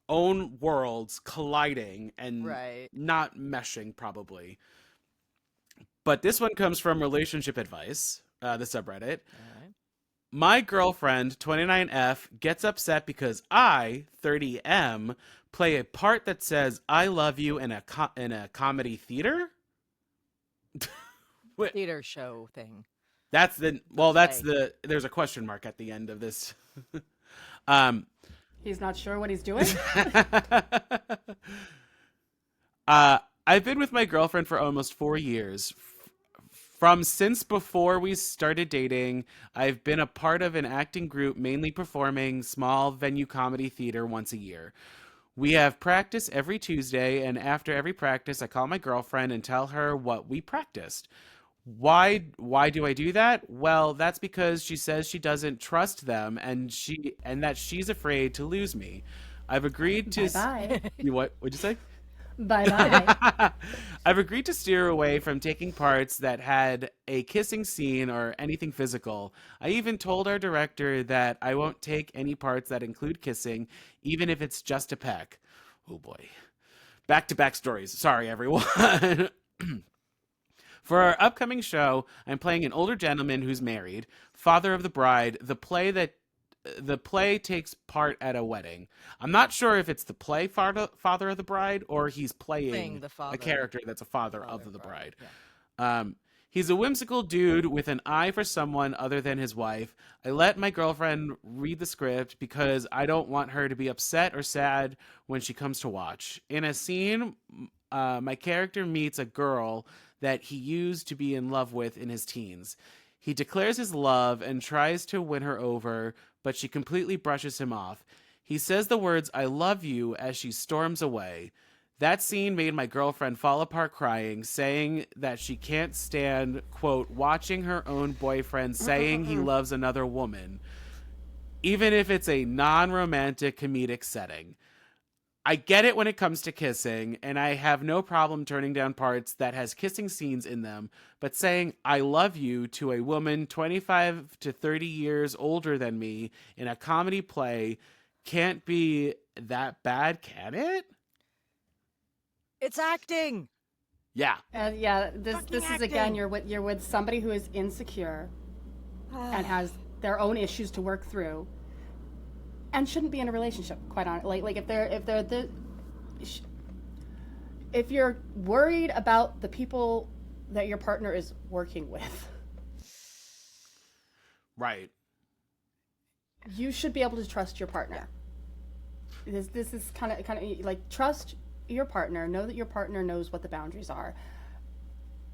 own worlds colliding and Right. not meshing probably. But this one comes from Relationship Advice, the subreddit. All right. My girlfriend, 29F, gets upset because I, 30M, play a part that says "I love you" in in a comedy theater. Wait, Theater show thing. that's the The well, that's play. the there's a question mark at the end of this. um, He's not sure what he's doing. I've been with my girlfriend for almost 4 years. From since before we started dating, I've been a part of an acting group mainly performing small venue comedy theater once a year. We have practice every Tuesday, and after every practice, I call my girlfriend and tell her what we practiced. Why do I do that? Well, that's because she says she doesn't trust them and that she's afraid to lose me. I've agreed to Bye bye. you what? What'd you say? Bye bye. I've agreed to steer away from taking parts that had a kissing scene or anything physical. I even told our director that I won't take any parts that include kissing, even if it's just a peck. Oh boy. Back to back stories. Sorry, everyone. For our upcoming show, I'm playing an older gentleman who's married, father of the bride. The play takes part at a wedding. I'm not sure if it's the play father of the bride or he's Playing playing the a father. character that's a father Father of the bride. bride. Yeah. He's a whimsical dude with an eye for someone other than his wife. I let my girlfriend read the script because I don't want her to be upset or sad when she comes to watch. In a scene, my character meets a girl that he used to be in love with in his teens. He declares his love and tries to win her over, but she completely brushes him off. He says the words, I love you, as she storms away. That scene made my girlfriend fall apart crying, saying that she can't stand, quote, watching her own boyfriend saying he loves another woman, even if it's a non romantic comedic setting. I get it when it comes to kissing, and I have no problem turning down parts that has kissing scenes in them, but saying I love you to a woman 25 to 30 years older than me in a comedy play can't be that bad, can it? It's acting. Yeah. And yeah, this Fucking this is again acting. you're with somebody who is insecure and has their own issues to work through and shouldn't be in a relationship, quite honestly. Like if you're worried about the people that your partner is working with, Right. you should be able to trust your partner. This is kind of like trust your partner, know that your partner knows what the boundaries are.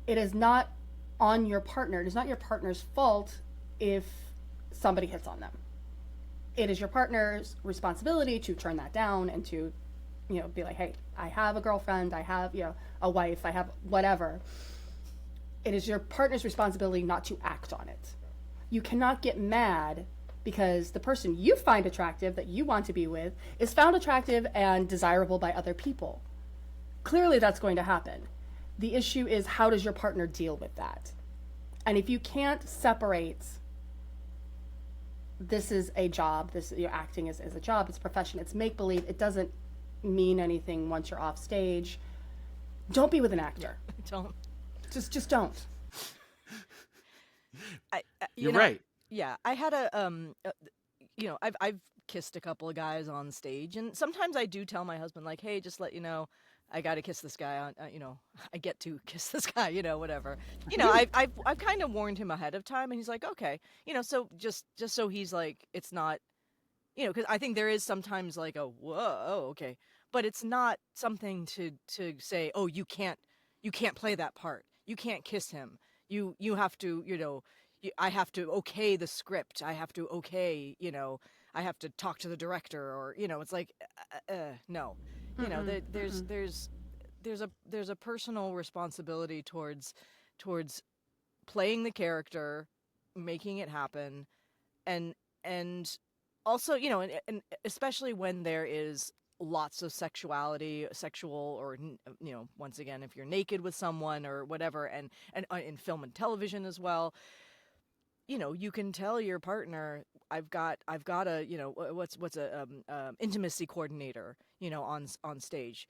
It is not on your partner. It is not your partner's fault if somebody hits on them. it is your partner's responsibility to turn that down and to, be like, hey, I have a girlfriend, I have, a wife, I have whatever. It is your partner's responsibility not to act on it. You cannot get mad because the person you find attractive, that you want to be with, is found attractive and desirable by other people. Clearly that's going to happen. The issue is, how does your partner deal with that? And if you can't separate, this is a job, acting is a job, it's a profession, it's make-believe, it doesn't mean anything once you're off stage, don't be with an actor. Don't. Just don't. You're right. Yeah, I had I've kissed a couple of guys on stage, and sometimes I do tell my husband, like, hey, just let you know, I got to kiss this guy on, I get to kiss this guy, whatever. I've kind of warned him ahead of time, and he's like, okay, so just so he's like, it's not, because I think there is sometimes like a whoa, okay, but it's not something to say, oh, you can't play that part, you can't kiss him, you have to, I have to okay the script, I have to okay, I have to talk to the director, or it's like, no. There's a personal responsibility towards playing the character, making it happen, and also, and especially when there is lots of sexual, or once again, if you're naked with someone or whatever, and in film and television as well, you can tell your partner, I've got a, what's a intimacy coordinator, on stage.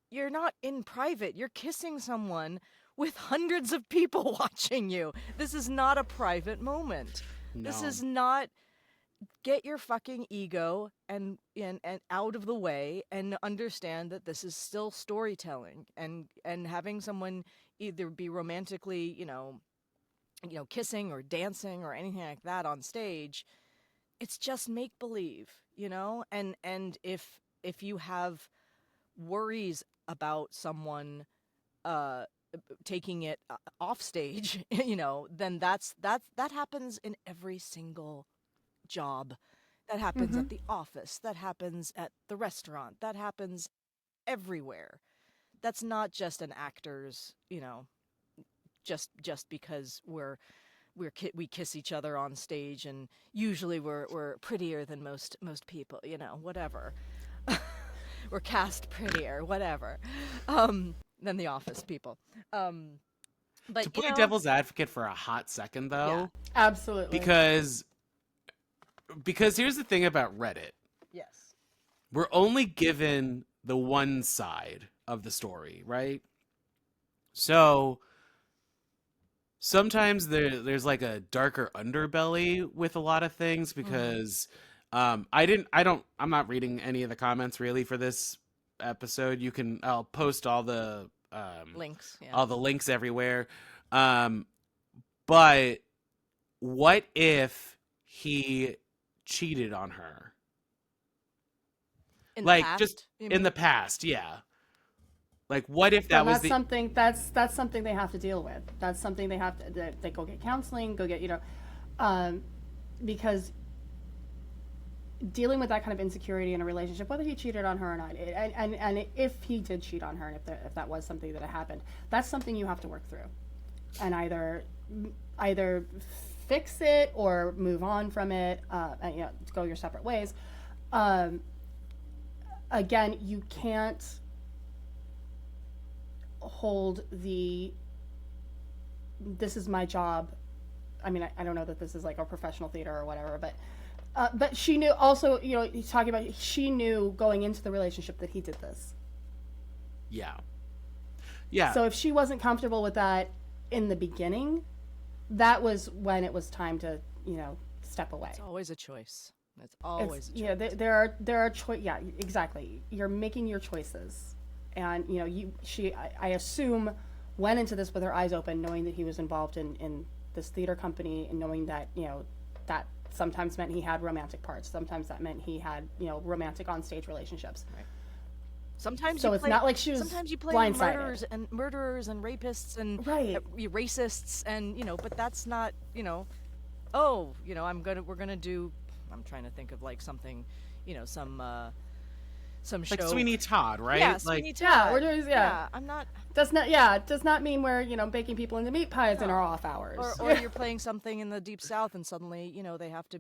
You're not in private. You're kissing someone with hundreds of people watching you. This is not a private moment. No. This is not. Get your fucking ego and out of the way, and understand that this is still storytelling, and having someone either be romantically, kissing or dancing or anything like that on stage, it's just make believe, and if you have worries about someone taking it off stage, then that happens in every single job. That happens at the office, that happens at the restaurant, that happens everywhere. That's not just an actor's, just because we kiss each other on stage, and usually we're prettier than most people, whatever. We're cast prettier, whatever, than the office people. But To play devil's advocate for a hot second, though, Yeah. Absolutely. because here's the thing about Reddit. yes, We're only given the one side of the story, right? So sometimes there's like a darker underbelly with a lot of things, because I'm not reading any of the comments really for this episode. I'll post all the links. Yeah. all the links everywhere. But what if he cheated on her? In the Like, past, just you in mean? the past, yeah. Like, what if that Well, was that's something they have to deal with. That's something they have to, they go get counseling, go get, because dealing with that kind of insecurity in a relationship, whether he cheated on her or not, and if he did cheat on her, and if that was something that happened, that's something you have to work through, and either fix it or move on from it, and go your separate ways. Again, you can't hold this is my job. I mean, I don't know that this is like a professional theater or whatever, but she knew also, he's talking about, she knew going into the relationship that he did this. Yeah. Yeah. So if she wasn't comfortable with that in the beginning, that was when it was time to, step away. It's always a choice. It's always a choice. Yeah, there are yeah, exactly. You're making your choices. And, I assume went into this with her eyes open, knowing that he was involved in this theater company, and knowing that, that sometimes meant he had romantic parts. Sometimes that meant he had, romantic on-stage relationships. Right. Sometimes So you it's play, not like she was sometimes you play blindsided. murderers and rapists and Right. Racists, and but that's not we're gonna do I'm trying to think of like something, some Like show. Sweeney Todd, right? Yeah, like Sweeney Yeah, Todd. we're doing I'm not. does not mean we're baking people into meat pies in our off hours. Or you're playing something in the Deep South and suddenly they have to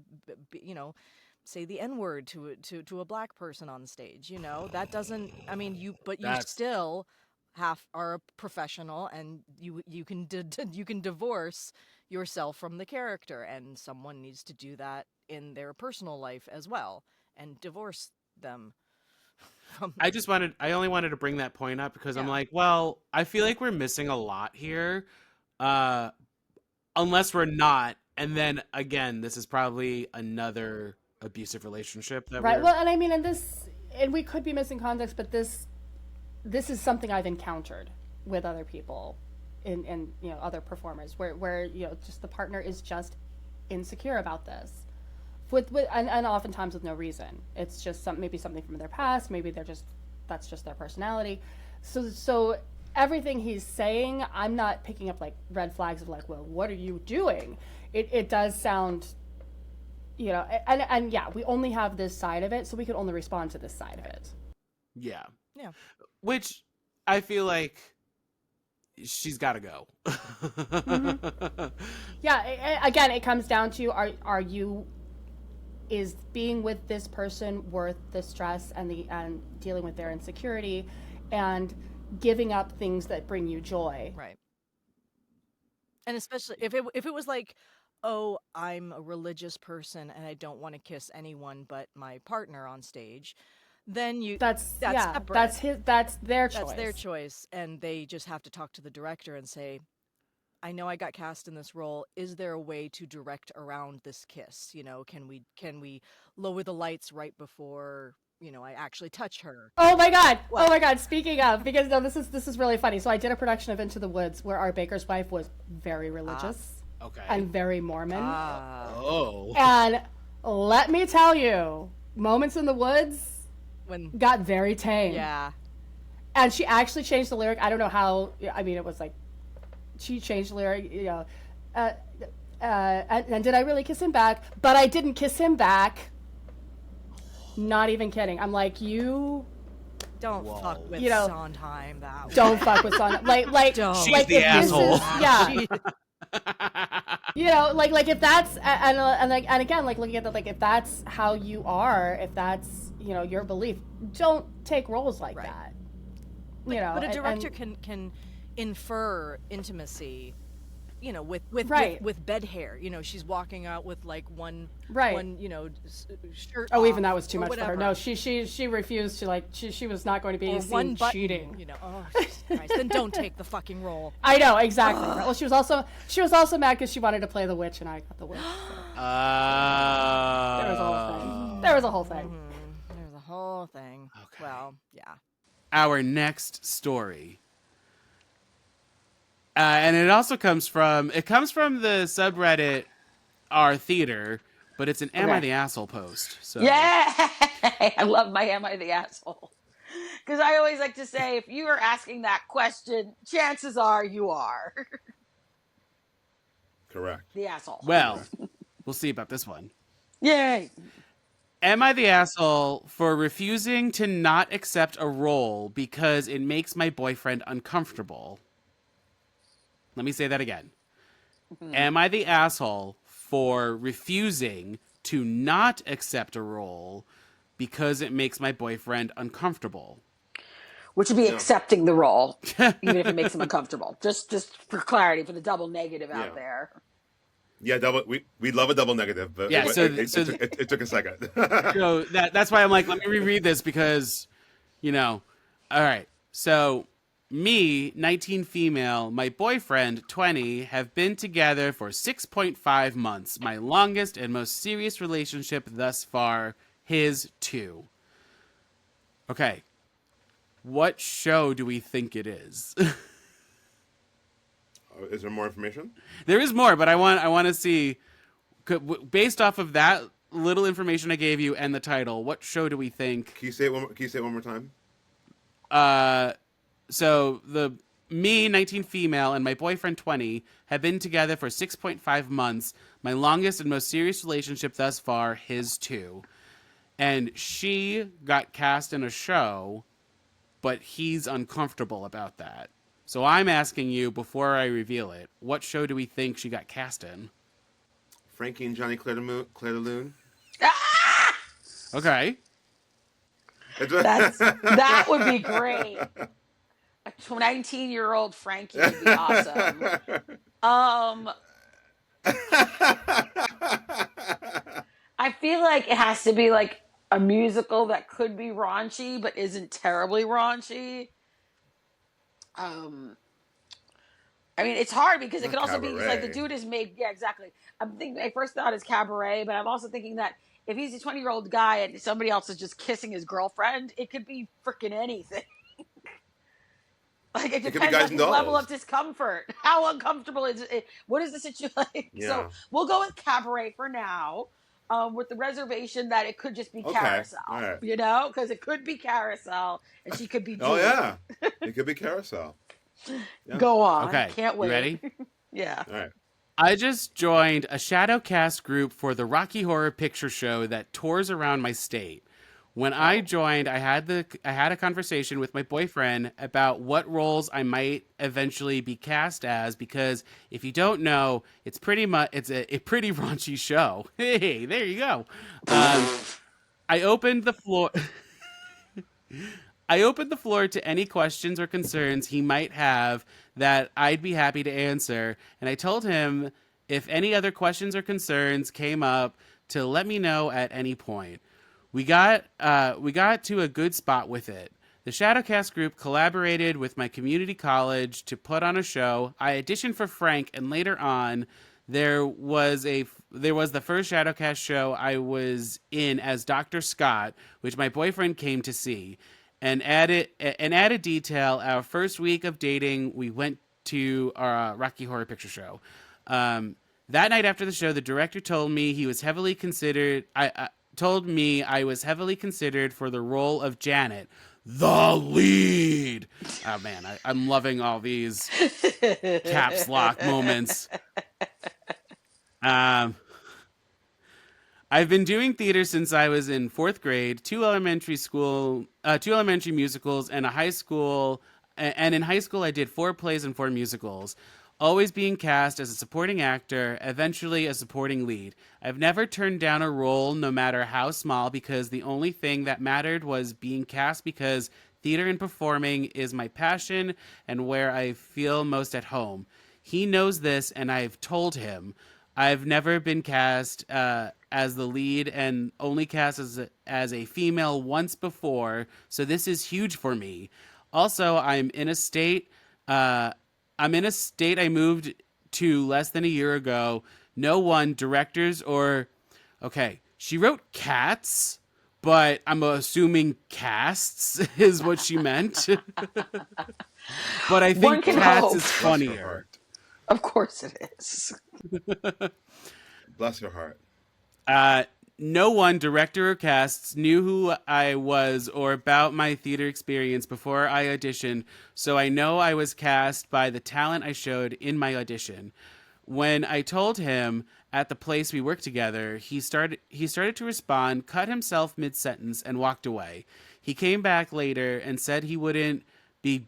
say the N-word to a black person on stage. That doesn't. I mean, you That's- still are a professional, and you can you can divorce yourself from the character, and someone needs to do that in their personal life as well and divorce them. I only wanted to bring that point up because I'm Yeah. like, well, I feel like we're missing a lot here. Unless we're not. And then again, this is probably another abusive relationship that Right. we're... Well, and I mean, and we could be missing context, but this is something I've encountered with other people, in other performers, where just the partner is just insecure about this, and oftentimes with no reason. It's just maybe something from their past. Maybe that's just their personality. So everything he's saying, I'm not picking up like red flags of like, well, what are you doing? It does sound, and yeah, we only have this side of it, so we can only respond to this side of it. Yeah. Yeah. Which I feel like she's got to go. Yeah. Again, it comes down to is being with this person worth the stress and dealing with their insecurity and giving up things that bring you joy. Right. And especially if it was like, oh, I'm a religious person and I don't want to kiss anyone but my partner on stage, then that's separate. That's their choice. That's their choice, and they just have to talk to the director and say, I know I got cast in this role. Is there a way to direct around this kiss? Can we lower the lights right before I actually touch her? Oh my god! What? Oh my god! Speaking of, because no, this is really funny. So I did a production of Into the Woods where our baker's wife was very religious, okay, and very Mormon. Oh, and let me tell you, moments in the woods got very tame. Yeah, and she actually changed the lyric. I don't know how. I mean, it was like she changed the lyric. And did I really kiss him back? But I didn't kiss him back. Not even kidding. I'm like, you don't fuck with Sondheim that way. Don't fuck with Sondheim. Like don't. She's like the asshole. Like if that's and again, like looking at that, like if that's how you are, if that's your belief, don't take roles like that. But a director can infer intimacy. With bed hair, she's walking out with like one shirt. Oh, off, even that was too much whatever. for her. No, she refused to she was not going to be seen cheating. Oh, Jesus Christ. Then don't take the fucking role. I know exactly. Well, she was also mad because she wanted to play the witch, and I got the witch. So. There was a whole thing. There was a whole thing. Mm-hmm. There was a whole thing. Okay. Well, yeah. Our next story. And it also comes from the subreddit our theater, but it's an Am I the Asshole post. So Yeah, I love my Am I the Asshole? Because I always like to say, if you are asking that question, chances are you are Correct. the asshole. Well, we'll see about this one. Yay. Am I the asshole for refusing to not accept a role because it makes my boyfriend uncomfortable? Let me say that again. Am I the asshole for refusing to not accept a role because it makes my boyfriend uncomfortable? Which would be accepting the role, even if it makes him uncomfortable. Just for clarity, for the double negative out there. Yeah, we love a double negative, but yeah, it took a second. So that's why I'm like, let me reread this because, all right. So me, 19 female, my boyfriend, 20, have been together for 6.5 months. My longest and most serious relationship thus far, his 2. Okay. What show do we think it is? Is there more information? There is more, but I want to see, based off of that little information I gave you and the title, what show do we think? Can you say it one more time? So Me, 19 female, and my boyfriend, 20, have been together for 6.5 months. My longest and most serious relationship thus far, his too. And she got cast in a show, but he's uncomfortable about that. So I'm asking you, before I reveal it, what show do we think she got cast in? Frankie and Johnny Claire de Lune. Ah! Okay. That would be great. A 19-year-old Frankie would be awesome. I feel like it has to be like a musical that could be raunchy but isn't terribly raunchy. Um, I mean, it's hard because it Not could also be like the Cabaret. dude is made. Yeah, exactly. I'm thinking. My first thought is Cabaret, but I'm also thinking that if he's a 20-year-old guy and somebody else is just kissing his girlfriend, it could be freaking anything. Like it It could be depends Guys on and his level Dolls. of discomfort. How uncomfortable is it? What is the situation like? So Yeah. we'll go with Cabaret for now, with the reservation that it could just be Okay. Carousel. All right. You know, because it could be Carousel and she could be Oh Julie. yeah. It could be Carousel. Yeah. Go on. Okay. Can't wait. You ready? Yeah. All right. I just joined a Shadowcast group for the Rocky Horror Picture Show that tours around my state. When I joined, I had a conversation with my boyfriend about what roles I might eventually be cast as, because if you don't know, it's pretty pretty raunchy show. Hey, there you go. I opened the floor. I opened the floor to any questions or concerns he might have that I'd be happy to answer, and I told him if any other questions or concerns came up to let me know at any point. We got to a good spot with it. The Shadowcast group collaborated with my community college to put on a show. I auditioned for Frank, and later on, there was the first Shadowcast show I was in as Dr. Scott, which my boyfriend came to see. And added detail, our first week of dating, we went to our Rocky Horror Picture Show. That night after the show, the director told me he was heavily considered. Told me I was heavily considered for the role of Janet, the lead. Oh man, I'm loving all these caps lock moments. I've been doing theater since I was in 4th grade, two elementary musicals, and a high school. And in high school, I did 4 plays and 4 musicals. Always being cast as a supporting actor, eventually a supporting lead. I've never turned down a role, no matter how small, because the only thing that mattered was being cast, because theater and performing is my passion and where I feel most at home. He knows this, and I've told him. I've never been cast as the lead and only cast as a female once before, so this is huge for me. Also, I'm in a state I moved to less than a year ago. No one, directors or... Okay, she wrote cats, but I'm assuming casts is what she meant. But I One think can cats hope. is Bless her funnier. heart. Of course it is. Bless her heart. No one, director or casts, knew who I was or about my theater experience before I auditioned, so I know I was cast by the talent I showed in my audition. When I told him at the place we worked together, he started to respond, cut himself mid-sentence, and walked away. He came back later and said he wouldn't be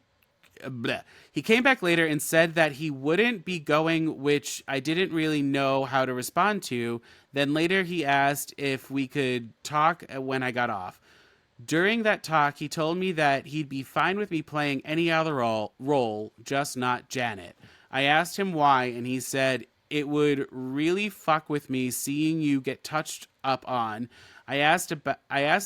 bleh. He came back later and said that he wouldn't be going, which I didn't really know how to respond to. Then later he asked if we could talk when I got off. During that talk, he told me that he'd be fine with me playing any other role, just not Janet. I asked him why, and he said it would really fuck with me seeing you get touched up on. I asked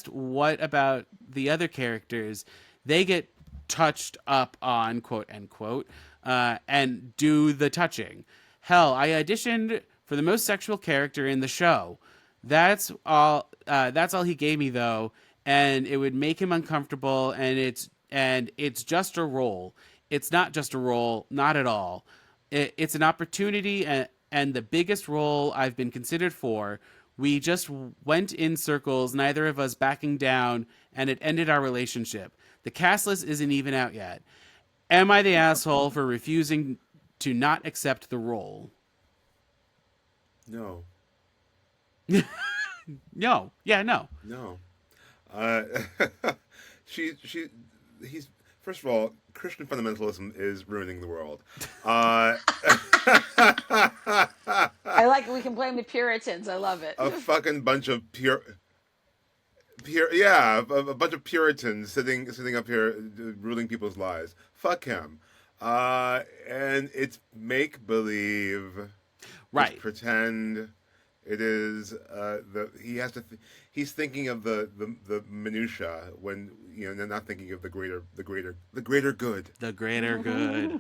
what about the other characters. They get touched up on, quote unquote, and do the touching. Hell, I auditioned for the most sexual character in the show. That's all he gave me though, and it would make him uncomfortable. And it's just a role. It's not just a role, not at all. It's an opportunity and the biggest role I've been considered for. We just went in circles, neither of us backing down, and it ended our relationship. The cast list isn't even out yet. Am I the asshole for refusing to not accept the role? No, No. Yeah, no. no. Uh, she, he's first of all, Christian fundamentalism is ruining the world. Uh, I like it. We can blame the Puritans. I love it. a fucking bunch of yeah, a bunch of Puritans sitting up here ruling people's lives. Fuck him. And it's make believe. It's Right. pretend. It is the he has to. He's thinking of the minutia when they're not thinking of the greater good. The greater good.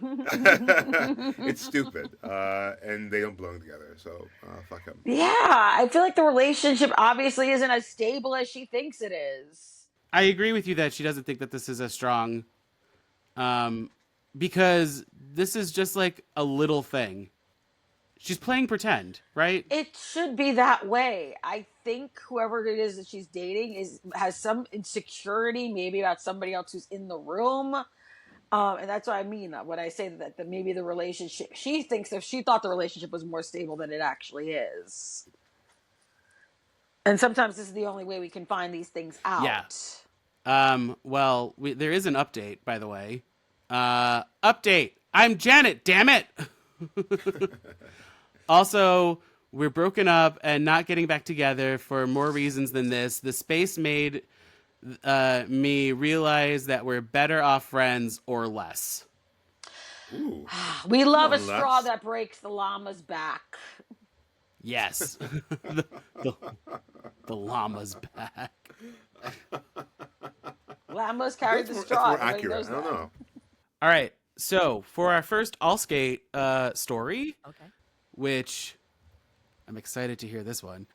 It's stupid, and they don't belong together. So fuck him. Yeah, I feel like the relationship obviously isn't as stable as she thinks it is. I agree with you that she doesn't think that this is a strong, um, because this is just like a little thing. She's playing pretend, right? It should be that way. I think whoever it is that she's dating has some insecurity, maybe about somebody else who's in the room. And that's what I mean when I say that maybe the relationship, she thinks if she thought the relationship was more stable than it actually is. And sometimes this is the only way we can find these things out. Yeah. Well, there is an update, by the way. Update. I'm Janet, damn it. Also, we're broken up and not getting back together for more reasons than this. The space made me realize that we're better off friends or less. Ooh, We love a on, straw Lex. that breaks the llama's back. Yes. the, the llama's back. Llamas carry the That's straw. more Everybody accurate. knows I don't that. know. All right. So, for our first All Skate story, Okay. which I'm excited to hear this one.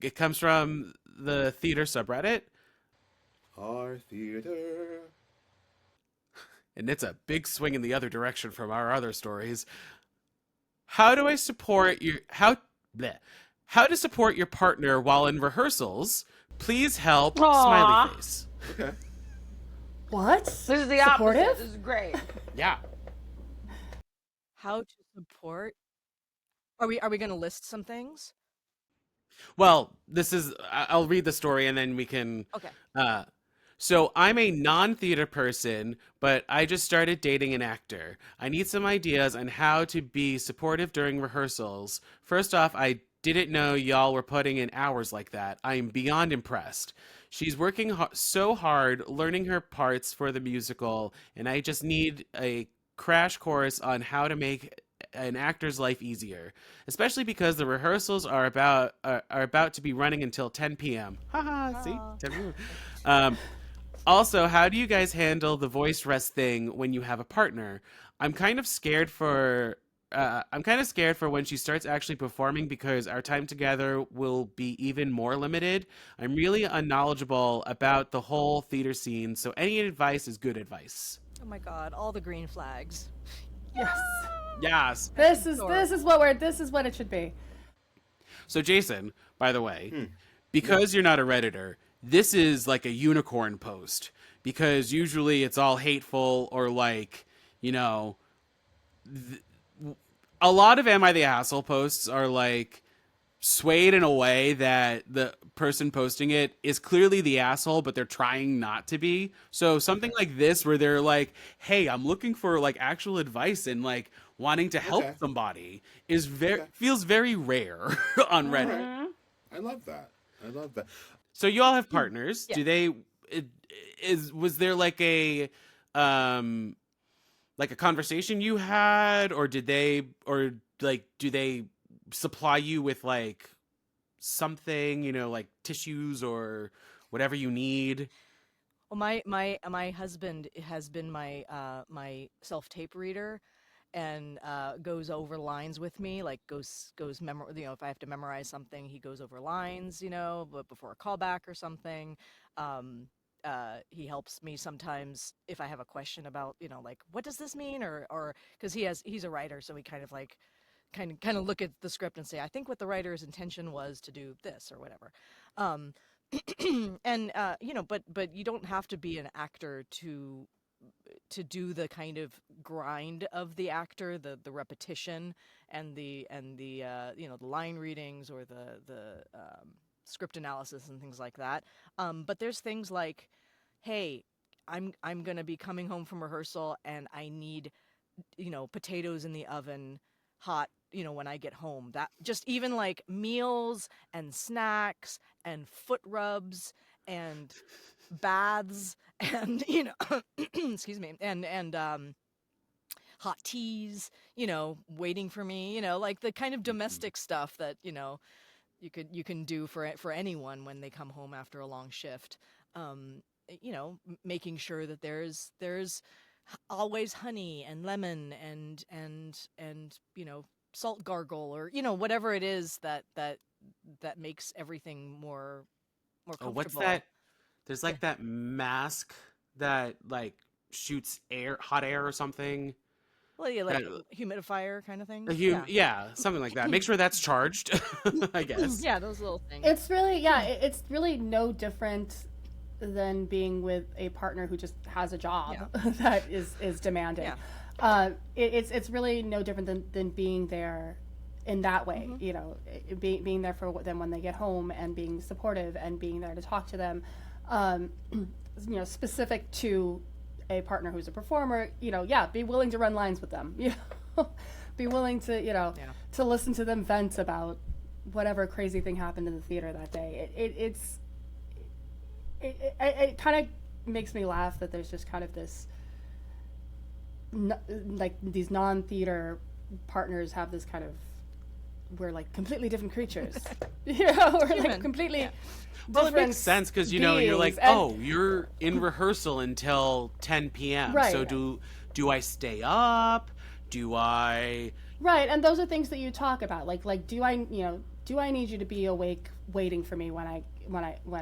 It comes from the theater subreddit, Our theater. and it's a big swing in the other direction from our other stories. How do I support your bleh. How to support your partner while in rehearsals? Please help. Aw. Smiley face. Okay. What? This is the Supportive? opposite. This is great. Yeah. How to support? Are we going to list some things? Well, this is. I'll read the story and then we can. Okay. So I'm a non-theater person, but I just started dating an actor. I need some ideas on how to be supportive during rehearsals. First off, I didn't know y'all were putting in hours like that. I'm beyond impressed. She's working so hard learning her parts for the musical, and I just need a crash course on how to make an actor's life easier, especially because the rehearsals are about to be running until 10 p.m. Haha, see? 10 p.m. Also, how do you guys handle the voice rest thing when you have a partner? I'm kind of scared for when she starts actually performing because our time together will be even more limited. I'm really unknowledgeable about the whole theater scene, so any advice is good advice. Oh my God! All the green flags. Yes. Yes. This is what it should be. So Jayson, by the way, because you're not a Redditor, this is like a unicorn post because usually it's all hateful or like, a lot of Am I the Asshole posts are like swayed in a way that the person posting it is clearly the asshole, but they're trying not to be. So something like this where they're like, hey, I'm looking for like actual advice and like wanting to help Okay. somebody is Okay. feels very rare on Reddit. Mhm. I love that. I love that. So you all have partners. Yeah. Do they was there like a conversation you had, or do they supply you with like something, like tissues or whatever you need? Well, my husband has been my self tape reader, and goes over lines with me. Like if I have to memorize something, he goes over lines. But before a callback or something. He helps me sometimes if I have a question about like what does this mean, or because he's a writer, so we kind of look at the script and say, I think what the writer's intention was to do this or whatever. And but you don't have to be an actor to do the kind of grind of the actor, the repetition and the the line readings or the script analysis and things like that. But there's things like, hey, I'm gonna be coming home from rehearsal and I need potatoes in the oven hot when I get home. That just even like meals and snacks and foot rubs and baths and excuse me, and hot teas, waiting for me, like the kind of Mhm. domestic stuff that you can do for anyone when they come home after a long shift. Making sure that there's always honey and lemon and salt gargle or whatever it is that makes everything more Oh, what's comfortable. that? There's Yeah. like that mask that like shoots air, hot air or something. Well, yeah, like That humidifier kind of things. Yeah. yeah, something like that. Make sure that's charged, I guess. Yeah, those little things. It's really, yeah, it's really no different than being with a partner who just has a Yeah. job that is demanding. Yeah. It's really no different than being there in that way. Hmm. Being there for them when they get home and being supportive and being there to talk to them. Um, specific to a partner who's a performer, yeah, be willing to run lines with them. Be willing to, Yeah. to listen to them vent about whatever crazy thing happened in the theater that day. It kind of makes me laugh that there's just kind of this, like these non-theater partners have this kind of, we're like completely different creatures. We're like Human. completely Yeah. Well, it different makes sense because you're like, beings. And oh, you're in rehearsal until 10 p.m. So right, do I stay up? Do I? right, and those are things that you talk about. Like do I need you to be awake waiting for me when I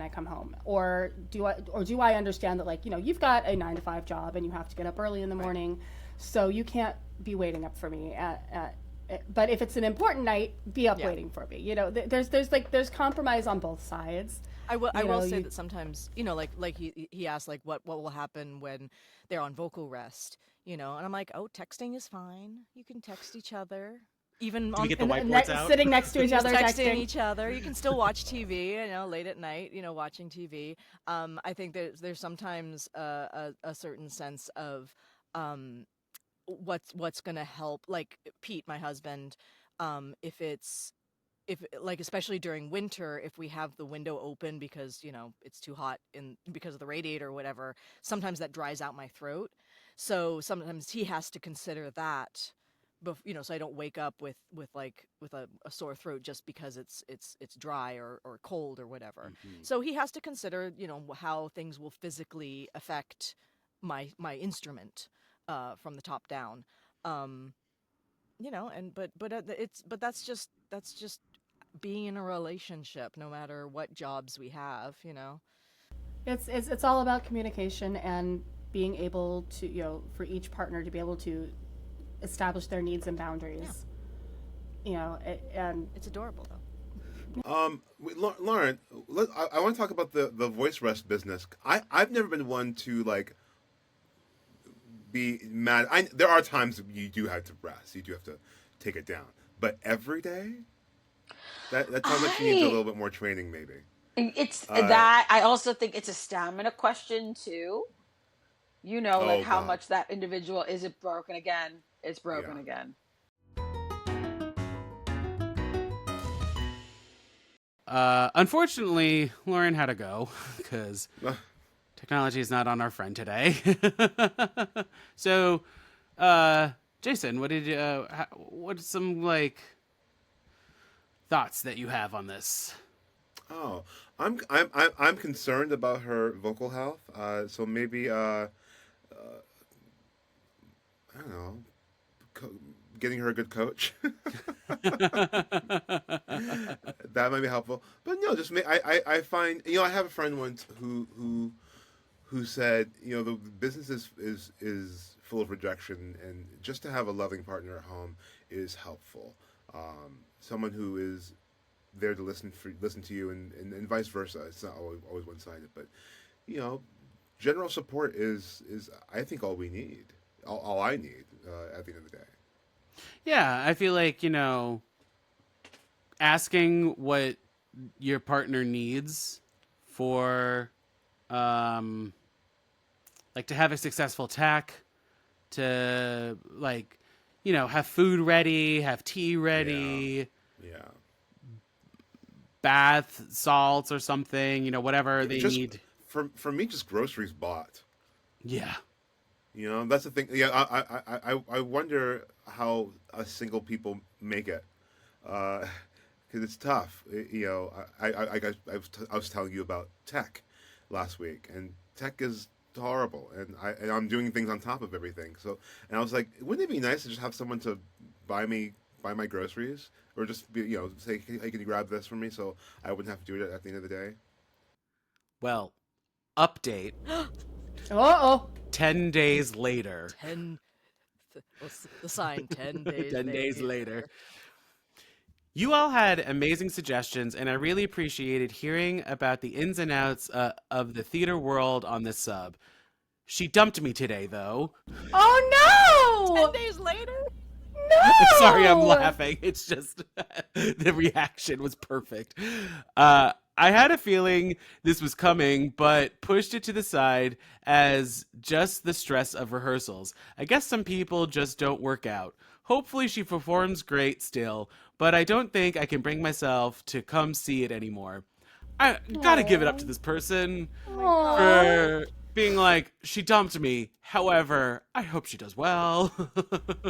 come home, or do I understand that, like, you've got a 9 to 5 job and you have to get up early in the Right. morning, so you can't be waiting up for me but if it's an important night, be up Yeah. waiting for me. There's compromise on both sides. I will say You that sometimes, like he asked like what will happen when they're on vocal rest, and I'm like, oh, texting is fine. You can text each other. Even Do we on get the and whiteboards out? sitting next to You each can just other texting texting. each other. You can still watch TV, late at night, watching TV. I think there's sometimes a certain sense of um, what's gonna help. Like Pete, my husband, if like especially during winter, if we have the window open because it's too hot in because of the radiator or whatever, sometimes that dries out my throat. So sometimes he has to consider that so I don't wake up with a sore throat just because it's dry or cold or whatever. Mhm. So he has to consider how things will physically affect my instrument from the top down. um and but that's just being in a relationship, no matter what jobs we have. It's all about communication and being able to, for each partner to be able to establish their needs and Yeah, boundaries. And it's adorable though. Lauren, I want to talk about the voice rest business. I've never been one to like be mad. There are times you do have to rest. You do have to take it down. But every day, that sounds like she needs a I little bit more training, maybe. it's Uh, that I also think it's a stamina question too. Like oh how God, much that individual is it broken again? It's yeah. broken again. Unfortunately, Lauren had to go because technology is not on our friend today. So, Jayson, what are some like thoughts that you have on this? Oh, I'm concerned about her vocal health. So maybe I don't know, co- getting her a good coach. That might be helpful. But no, just I find I have a friend once who said the business is full of rejection, and just to have a loving partner at home is helpful. Someone who is there to listen to you, and vice versa. It's not always one sided, but you know, general support is I think all we need, all I need at the end of the day. Yeah, I feel like, asking what your partner needs for um like to have a successful tack, to like, have food ready, have tea Yeah, ready, yeah. bath salts or something, whatever It they just need. for me, just groceries bought. Yeah. You know, that's the thing. Yeah, I wonder how single people make it, because it's tough. I was telling you about tech last week, and tech is horrible, and I'm doing things on top of everything. So, and I was like, wouldn't it be nice to just have someone to buy my groceries, or just say, hey, can you grab this for me, so I wouldn't have to do it at the end of the day. Well, update. Uh-oh. 10 days later. 10 what's the sign? 10 days 10 days later. later. You all had amazing suggestions, and I really appreciated hearing about the ins and outs of the theater world on this sub. She dumped me today, though. Oh 10 no! days later? No! Sorry, I'm laughing. It's just the reaction was perfect. I had a feeling this was coming, but pushed it to the side as just the stress of rehearsals. I guess some people just don't work out. Hopefully she performs great still, but I don't think I can bring myself to come see it anymore. I gotta give it up to this person Aw. for being like, she dumped me. However, I hope she does well.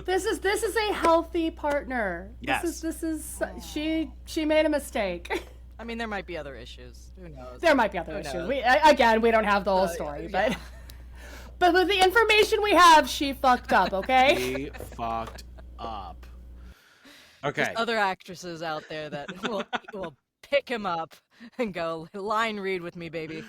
This is a healthy partner. Yes. This is she made a mistake. I mean, there might be other issues. Who knows? There might be other Who issues. knows? We don't have the whole story, yeah. but with the information we have, she fucked up. Okay. She fucked up. Okay. There's other actresses out there that will pick him up and go, line read with me, baby.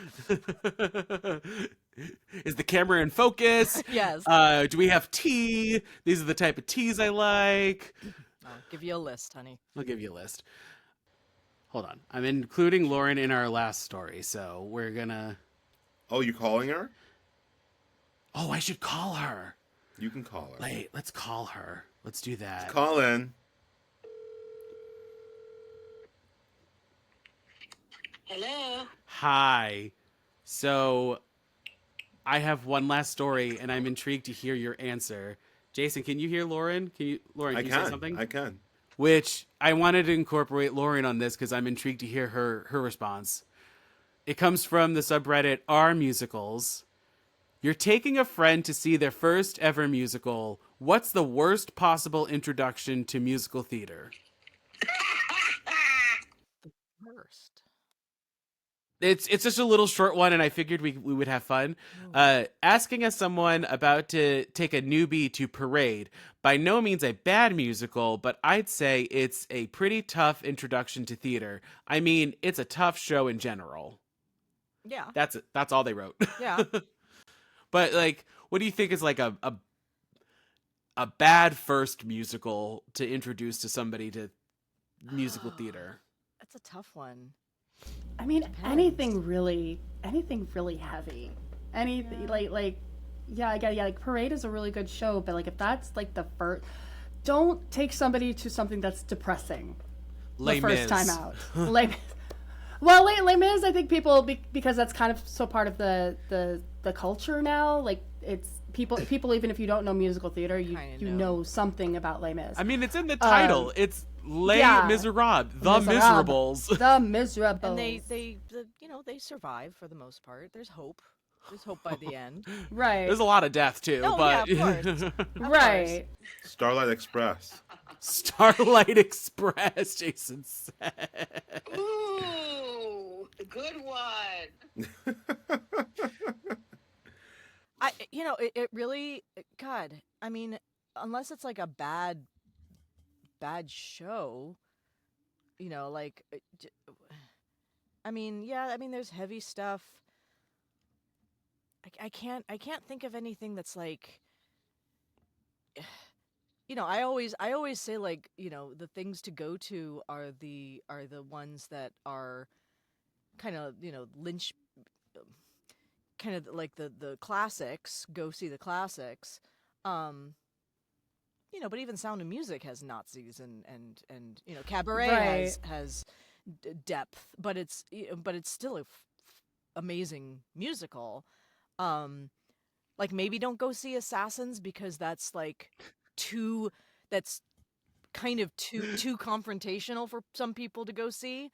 Is the camera in focus? Yes. Do we have tea? These are the type of teas I like. I'll give you a list, honey. I'll give you a list. Hold on. I'm including Lauren in our last story, so we're gonna... Oh, you calling her? Oh, I should call her. You can call her. Wait, let's call her. Let's do that. Call in. Hello. Hi. So, I have one last story, and I'm intrigued to hear your answer. Jayson, can you hear Lauren? Lauren, can you say something? I can. Which I wanted to incorporate Lauren on this because I'm intrigued to hear her response. It comes from the subreddit R Musicals. You're taking a friend to see their first ever musical. What's the worst possible introduction to musical theater? First. It's just a little short one, and I figured we would have fun. Asking as someone about to take a newbie to Parade, by no means a bad musical, but I'd say it's a pretty tough introduction to theater. I mean, it's a tough show in general. Yeah. That's it. That's all they wrote. Yeah. But like, what do you think is like a bad first musical to introduce to somebody to musical theater? That's a tough one. I mean, Depends. anything really heavy. Anything like Parade is a really good show, but like if that's like the first, don't take somebody to something that's depressing. Les the first Mis. time out. Les Mis. Well, Les Mis, I think people because that's kind of so part of the culture now. Like it's people even if you don't know musical theater, you know something about Les Mis. I mean, it's in the title. It's Les yeah. Miserables, the Miserables. The Miserables. And they survive for the most part. There's hope. There's hope by the end. Right. There's a lot of death too, Oh, but yeah, of course. Right. Starlight Express. Starlight Express, Jayson said. Ooh, good one. It really, God, I mean, unless it's like a bad show, like, there's heavy stuff. I can't think of anything that's like, I always say, like, the things to go to are the ones that are kind of, lynch, kind of like the classics. Go see the classics. Um, but even Sound of Music has Nazis, and Cabaret Right. has depth, but it's still a amazing musical. Um, like, maybe don't go see Assassins because that's like too that's kind of too confrontational for some people to go see,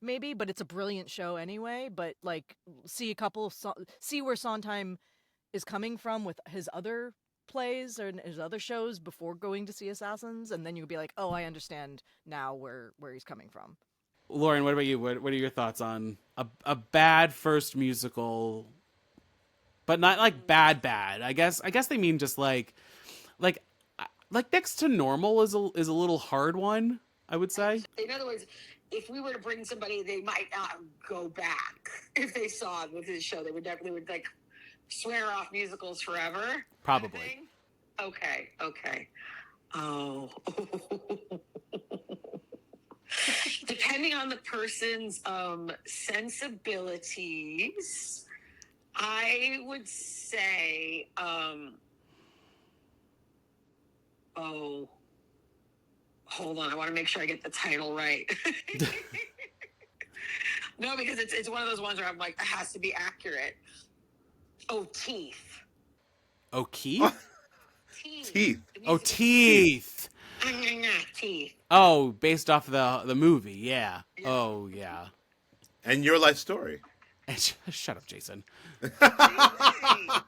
maybe, but it's a brilliant show anyway. But like, see a couple of see where Sondheim is coming from with his other plays or his other shows before going to see Assassins, and then you'll be like, oh, I understand now where he's coming from. Lauren, what about you? What are your thoughts on a bad first musical, but not like bad? I guess they mean just like next to normal is a little hard one, I would say. In other words, if we were to bring somebody, they might not go back if they saw with his show. They would definitely like swear off musicals forever. Probably. Kind of thing? Okay. Oh. Depending on the person's sensibilities, I would say, oh, hold on. I want to make sure I get the title right. No, because it's one of those ones where I'm like, it has to be accurate. Oh, Teeth. Oh, Keith? Teeth. Oh, Teeth. Teeth. Oh, based off the movie, yeah. Oh, yeah. And Your Life Story. Shut up, Jayson.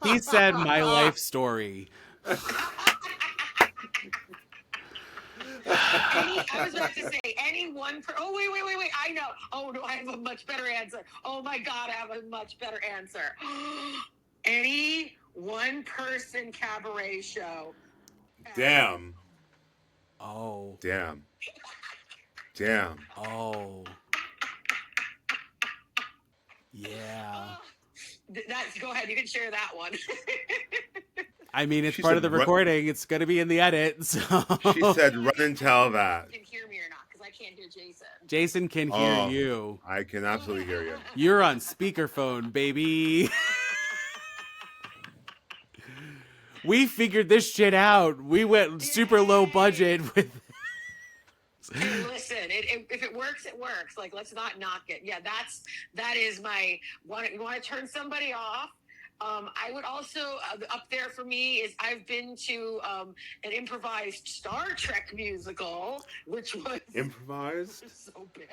He said my life story. I was about to say any one. Oh wait! I know. Oh no, I have a much better answer. Oh my God, I have a much better answer. Any one-person cabaret show. Damn. Oh. Damn. Oh. Yeah. That's go ahead. You can share that one. I mean, it's She part said of the run- recording. It's going to be in the edit. So She said, "Run and tell that." You can hear me or not? Because I can't hear Jayson. Jayson can hear Oh. you. I can absolutely hear you. You're on speakerphone, baby. We figured this shit out. We went super low budget with. Hey, listen, if it works, it works. Like, let's not knock it. Yeah, that is my want. You want to turn somebody off? I would also up there for me is I've been to an improvised Star Trek musical, which was Improvise? so bad.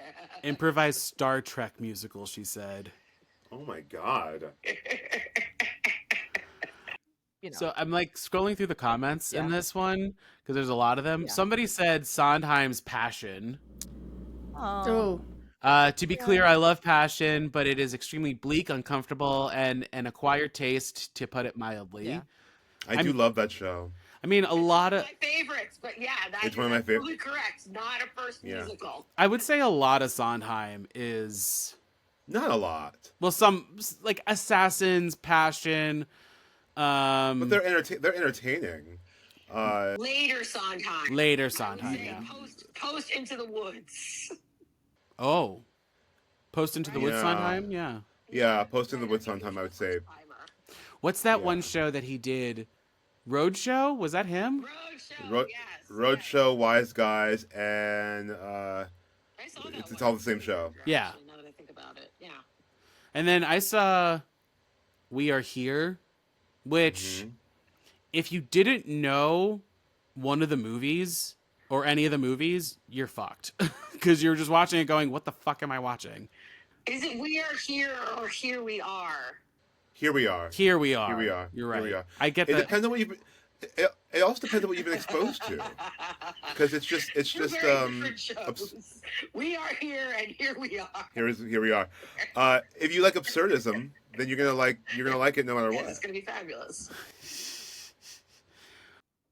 Improvised Star Trek musical, she said. Oh my God. So I'm like scrolling through the comments in Yeah. this one because there's a lot of them. Yeah. Somebody said Sondheim's Passion. Ooh. To be clear, I love Passion, but it is extremely bleak, uncomfortable, and an acquired taste, to put it mildly. Yeah. I do love that show. I mean, a lot of, My favorites, but yeah, It's one of my fav- absolutely correct. Not a first Yeah. musical. I would say a lot of Sondheim is, Not a lot, well, some like Assassins, Passion. but they're entertaining. Later Sondheim. Later I would Sondheim, say yeah. Post Into the Woods. Oh, Post Into the Woods Yeah. Sondheim, yeah. Yeah, Post in the Woods sometime, I would say. What's that Yeah. one show that he did? Roadshow? Was that him? Roadshow, Ro- yes. Roadshow, Wise Guys, and I saw that it's one. all the same show. Yeah. Actually, now that I think about it, yeah. And then I saw We Are Here, which, Mhm. if you didn't know one of the movies or any of the movies, you're fucked. Because you're just watching it going, what the fuck am I watching? Is it We Are Here or Here We Are? Here we are. Here we are. Here we are. You're Here right. we are. I get It that. depends on what you've. It also depends on what you've been exposed to, because it's just Two very different shows. We Are Here and Here We Are. here we are. If you like absurdism, then you're gonna like it no matter Yes, what. it's going to be fabulous.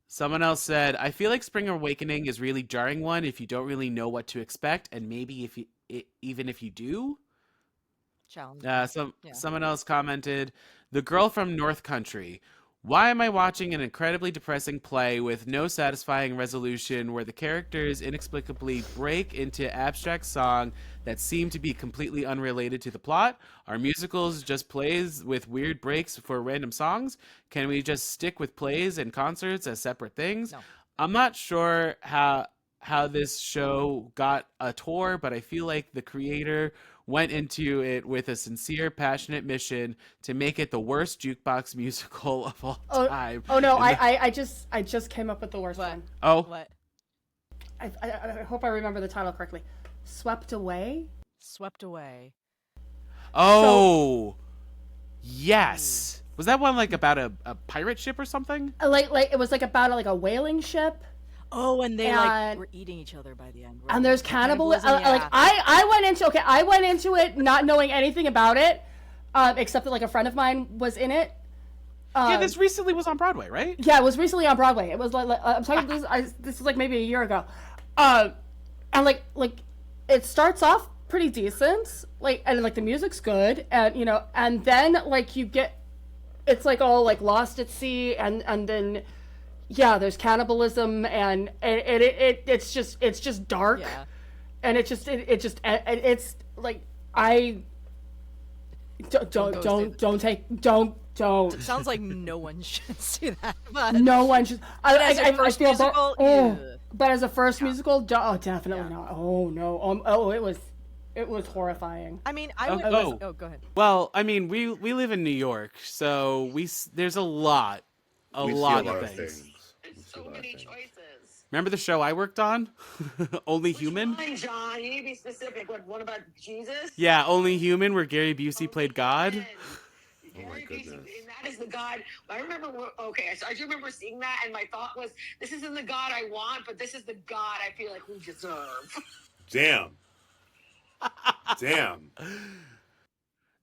Someone else said, I feel like Spring Awakening is really jarring one if you don't really know what to expect, and maybe if you even if you do. Challenge. Someone else commented, The Girl from North Country. Why am I watching an incredibly depressing play with no satisfying resolution where the characters inexplicably break into abstract song that seem to be completely unrelated to the plot? Are musicals just plays with weird breaks for random songs? Can we just stick with plays and concerts as separate things? No. I'm not sure how this show got a tour, but I feel like the creator went into it with a sincere, passionate mission to make it the worst jukebox musical of all Oh, time. oh no! And the- I just came up with the worst What? one. oh, What? I hope I remember the title correctly. Swept Away. Swept Away. oh, yes. Was that one like about a pirate ship or something? Like it was like about like a whaling ship. Oh, and they And- were eating each other by the end. And there's cannibalism. yeah. Like I went into it not knowing anything about it, except that like a friend of mine was in it. Yeah, this recently was on Broadway, right? Yeah, it was recently on Broadway. It was like I'm talking. This is like maybe a year ago, and like it starts off pretty decent, like and like the music's good, and you know, and then like you get, it's like all like lost at sea, and then yeah, there's cannibalism, and it's just dark, Yeah. and it's like I don't. Sounds like no one should see that. But No one should. as a first feel musical, oh, ew. but as a first musical, definitely not. Oh no. It was horrifying. I mean, I would. oh. Oh, go ahead. Well, I mean, we live in New York, so there's a lot We see of of things. We It's see so a lot of many things. choices. Remember the show I worked on? Only Human? Which one, John? You need to be specific. What? One about Jesus? Yeah, Only Human, where Gary Busey played God. Oh my goodness. And that is the God. I remember. Okay, so I do remember seeing that, and my thought was, "This isn't the God I want, but this is the God I feel like we deserve." Damn. Damn.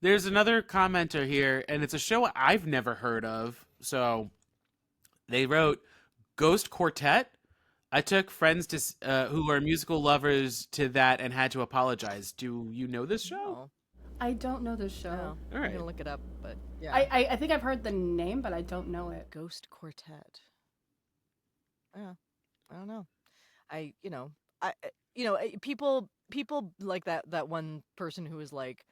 There's another commenter here, and it's a show I've never heard of. So they wrote Ghost Quartet. I took friends who are musical lovers to that and had to apologize. Do you know this show? No. I don't know this show. No. All I'm right. gonna look it up, but yeah. I think I've heard the name, but I don't know it. Ghost Quartet. Yeah, I don't know. People like that one person who was like,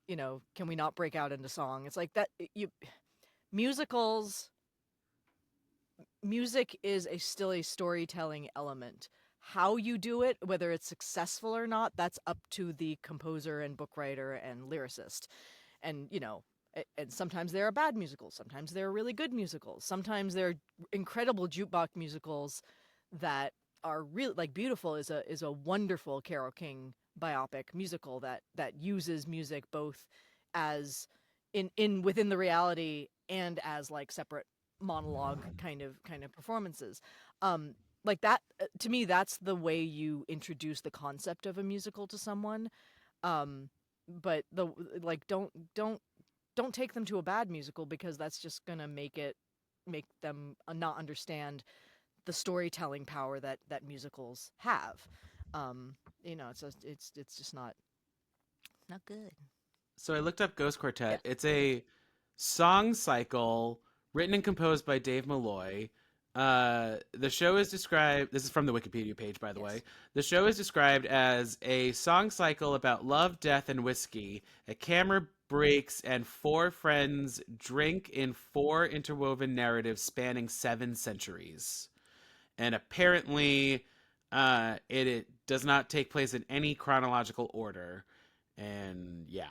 can we not break out into song? It's like that. Musicals. Music is still a storytelling element. How you do it, whether it's successful or not, that's up to the composer and book writer and lyricist. And and sometimes there are bad musicals, sometimes there are really good musicals, sometimes there are incredible jukebox musicals that are really like Beautiful is a wonderful Carole King biopic musical that uses music both as in within the reality and as like separate monologue kind of performances. Like that to me, that's the way you introduce the concept of a musical to someone. But don't take them to a bad musical, because that's just gonna make them not understand the storytelling power that musicals have. It's just not good. So I looked up Ghost Quartet. Yeah. It's a song cycle written and composed by Dave Malloy. The show is described, this is from the Wikipedia page, by the way. The show is described as a song cycle about love, death, and whiskey. A camera breaks and four friends drink in four interwoven narratives spanning 7 centuries. And apparently, it does not take place in any chronological order. And yeah.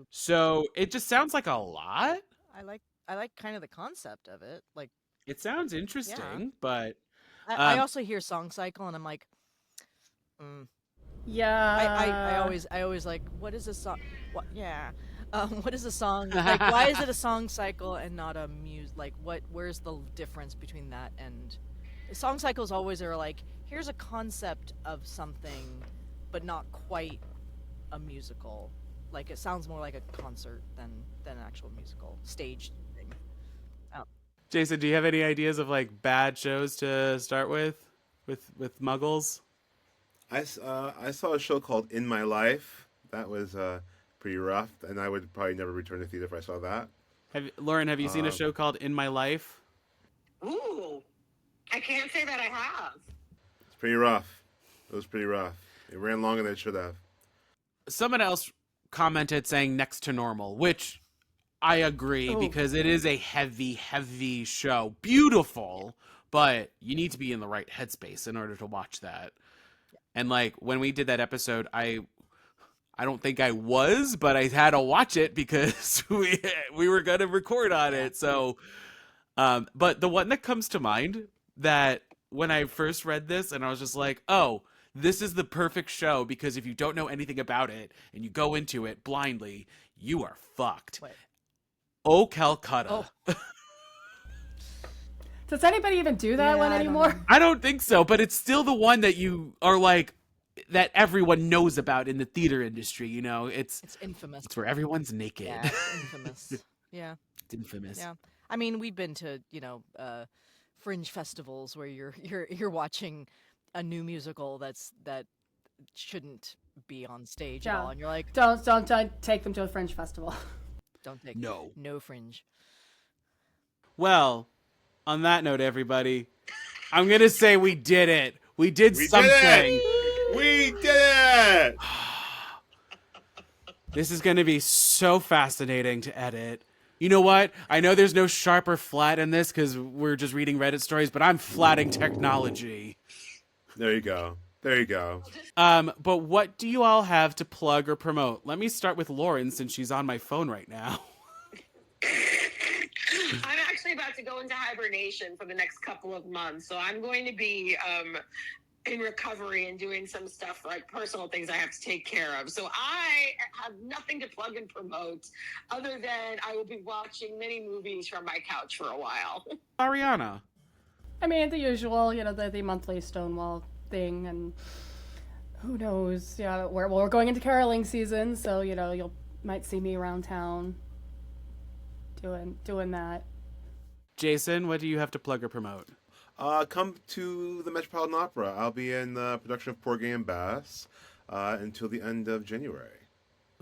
So it just sounds like a lot. I like kind of the concept of it. Like, It sounds interesting, Yeah. but I also hear song cycle and I'm like, Yeah. I always like, what is a song? What? Yeah. What is a song? Like, why is it a song cycle and not a like, where's the difference between that and song cycles always are like, here's a concept of something, but not quite a musical. Like, it sounds more like a concert than an actual musical staged thing. Jayson, do you have any ideas of like bad shows to start with Muggles? I saw a show called In My Life. That was pretty rough, and I would probably never return to theater if I saw that. Lauren, have you seen a show called In My Life? Ooh, I can't say that I have. It's pretty rough. It was pretty rough. It ran longer than it should have. Someone else commented saying next to normal, which I agree Oh. because it is a heavy, heavy show. Beautiful, but you need to be in the right headspace in order to watch that. And like when we did that episode, I don't think I was, but I had to watch it because we were going to record on it. So, but the one that comes to mind that when I first read this and I was just like, oh, this is the perfect show because if you don't know anything about it and you go into it blindly, you are fucked. What? Oh, Calcutta. Oh. Does anybody even do that Yeah, one I don't anymore? know. I don't think so, but it's still the one that you are like, that everyone knows about in the theater industry. You know, it's infamous. where everyone's naked. Yeah, it's infamous. Yeah. It's infamous. Yeah. I mean, we've been to, fringe festivals where you're watching a new musical that shouldn't be on stage at Yeah. all, and you're like, Don't take them to a fringe festival. don't take No. fringe. Well, on that note, everybody, I'm gonna say we did it. We did We something. did it! We did it! This is gonna be so fascinating to edit. You know what? I know there's no sharp or flat in this because we're just reading Reddit stories, but I'm flatting technology. There you go. There you go. But what do you all have to plug or promote? Let me start with Lauren since she's on my phone right now. I'm actually about to go into hibernation for the next couple of months, so I'm going to be in recovery and doing some stuff like personal things I have to take care of. So I have nothing to plug and promote other than I will be watching many movies from my couch for a while. Arianna. I mean, the usual, the monthly Stonewall thing, and who knows? Yeah, we're going into caroling season, so you might see me around town doing that. Jayson, what do you have to plug or promote? Come to the Metropolitan Opera. I'll be in the production of Porgy and Bess until the end of January.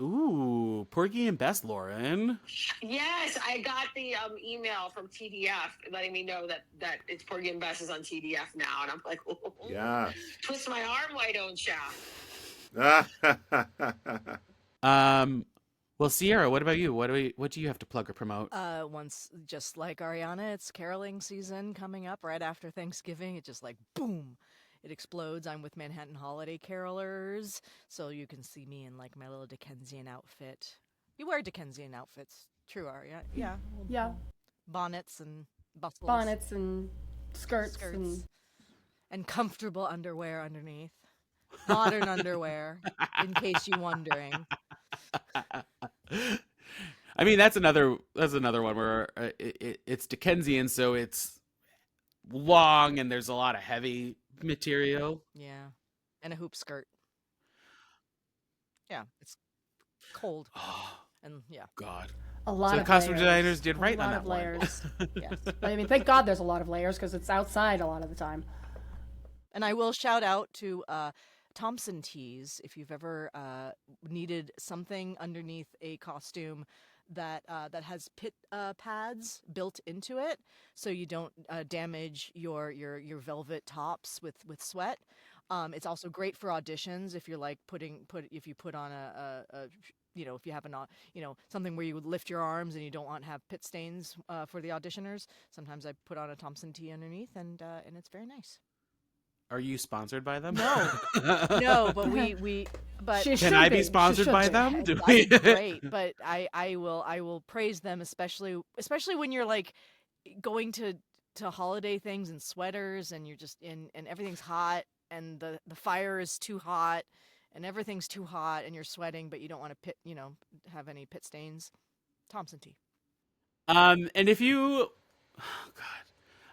Ooh, Porgy and Bess, Lauren. Yes, I got the email from TDF letting me know that it's Porgy and Bess is on TDF now, and I'm like, oh, Yeah. twist my arm, why don't ya? Well, Sierra, what about you? What do you have to plug or promote? Once, just like Arianna, it's caroling season coming up right after Thanksgiving. It just like boom, it explodes. I'm with Manhattan Holiday Carolers, so you can see me in like my little Dickensian outfit. You wear Dickensian outfits, true, Aria? Yeah. Yeah, Bonnets and bustles. bonnets and skirts. And comfortable underwear underneath. Modern underwear, in case you're wondering. I mean, that's another one where it's Dickensian, so it's long and there's a lot of heavy material. Yeah. And a hoop skirt. Yeah, it's cold. Oh, And yeah. God. A lot So of costume layers. designers did right a lot on of that one. layers. Yes. I mean, thank God there's a lot of layers because it's outside a lot of the time. And I will shout out to Thompson Tees if you've ever needed something underneath a costume that has pit pads built into it, so you don't damage your velvet tops with sweat. It's also great for auditions if you're like if you put on if you have something where you would lift your arms and you don't want to have pit stains for the auditioners. Sometimes I put on a Thompson tee underneath, and it's very nice. Are you sponsored by them? No. No, but but Can I be sponsored by them? Do we- that'd be great. But I will praise them, especially when you're like going to holiday things in sweaters and you're just and everything's hot and the fire is too hot and everything's too hot and you're sweating, but you don't want to have any pit stains. Thompson tea. And if you, oh God,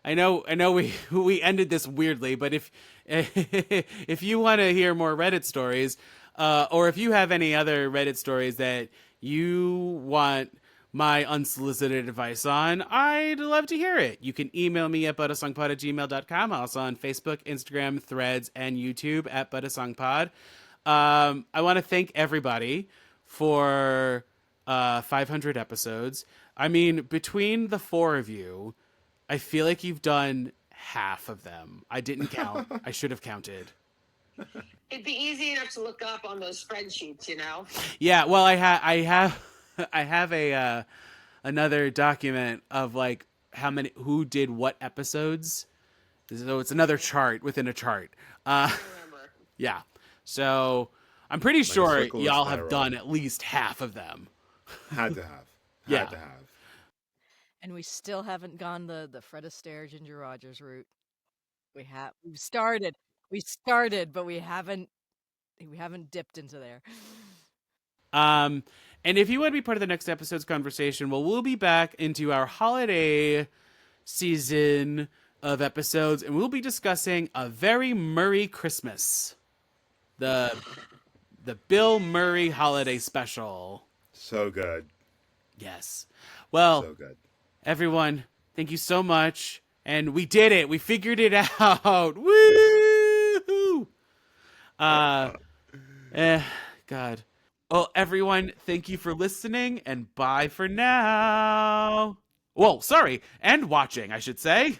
I know we ended this weirdly, but if if you want to hear more Reddit stories, or if you have any other Reddit stories that you want my unsolicited advice on, I'd love to hear it. You can email me at buttasongpod@gmail.com. Also on Facebook, Instagram, Threads, and YouTube at buttasongpod. I want to thank everybody for 500 episodes. I mean, between the four of you, I feel like you've done half of them. I didn't count. I should have counted. It'd be easy enough to look up on those spreadsheets, you know. Yeah, well, I have a another document of like who did what episodes. So it's another chart within a chart. I remember. Yeah. So I'm pretty sure circle and y'all have spiral. done at least half of them. Had to have. Yeah. Had to have. And we still haven't gone the Fred Astaire, Ginger Rogers route. We've started, but we haven't dipped into there. And if you want to be part of the next episode's conversation, well, we'll be back into our holiday season of episodes, and we'll be discussing A Very Murray Christmas, the Bill Murray holiday special. So good. Yes. Well, So good. everyone, thank you so much. And we did it. We figured it out. Woo! God. Well, everyone, thank you for listening, and bye for now. Well, sorry, and watching, I should say.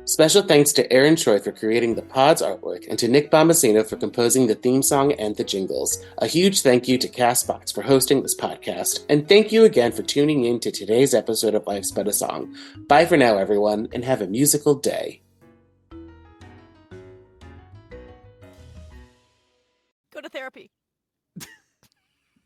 Special thanks to Aaron Choi for creating the pod's artwork and to Nick Bombasino for composing the theme song and the jingles. A huge thank you to CastBox for hosting this podcast, and thank you again for tuning in to today's episode of Life's But a Song. Bye for now, everyone, and have a musical day. Go to therapy.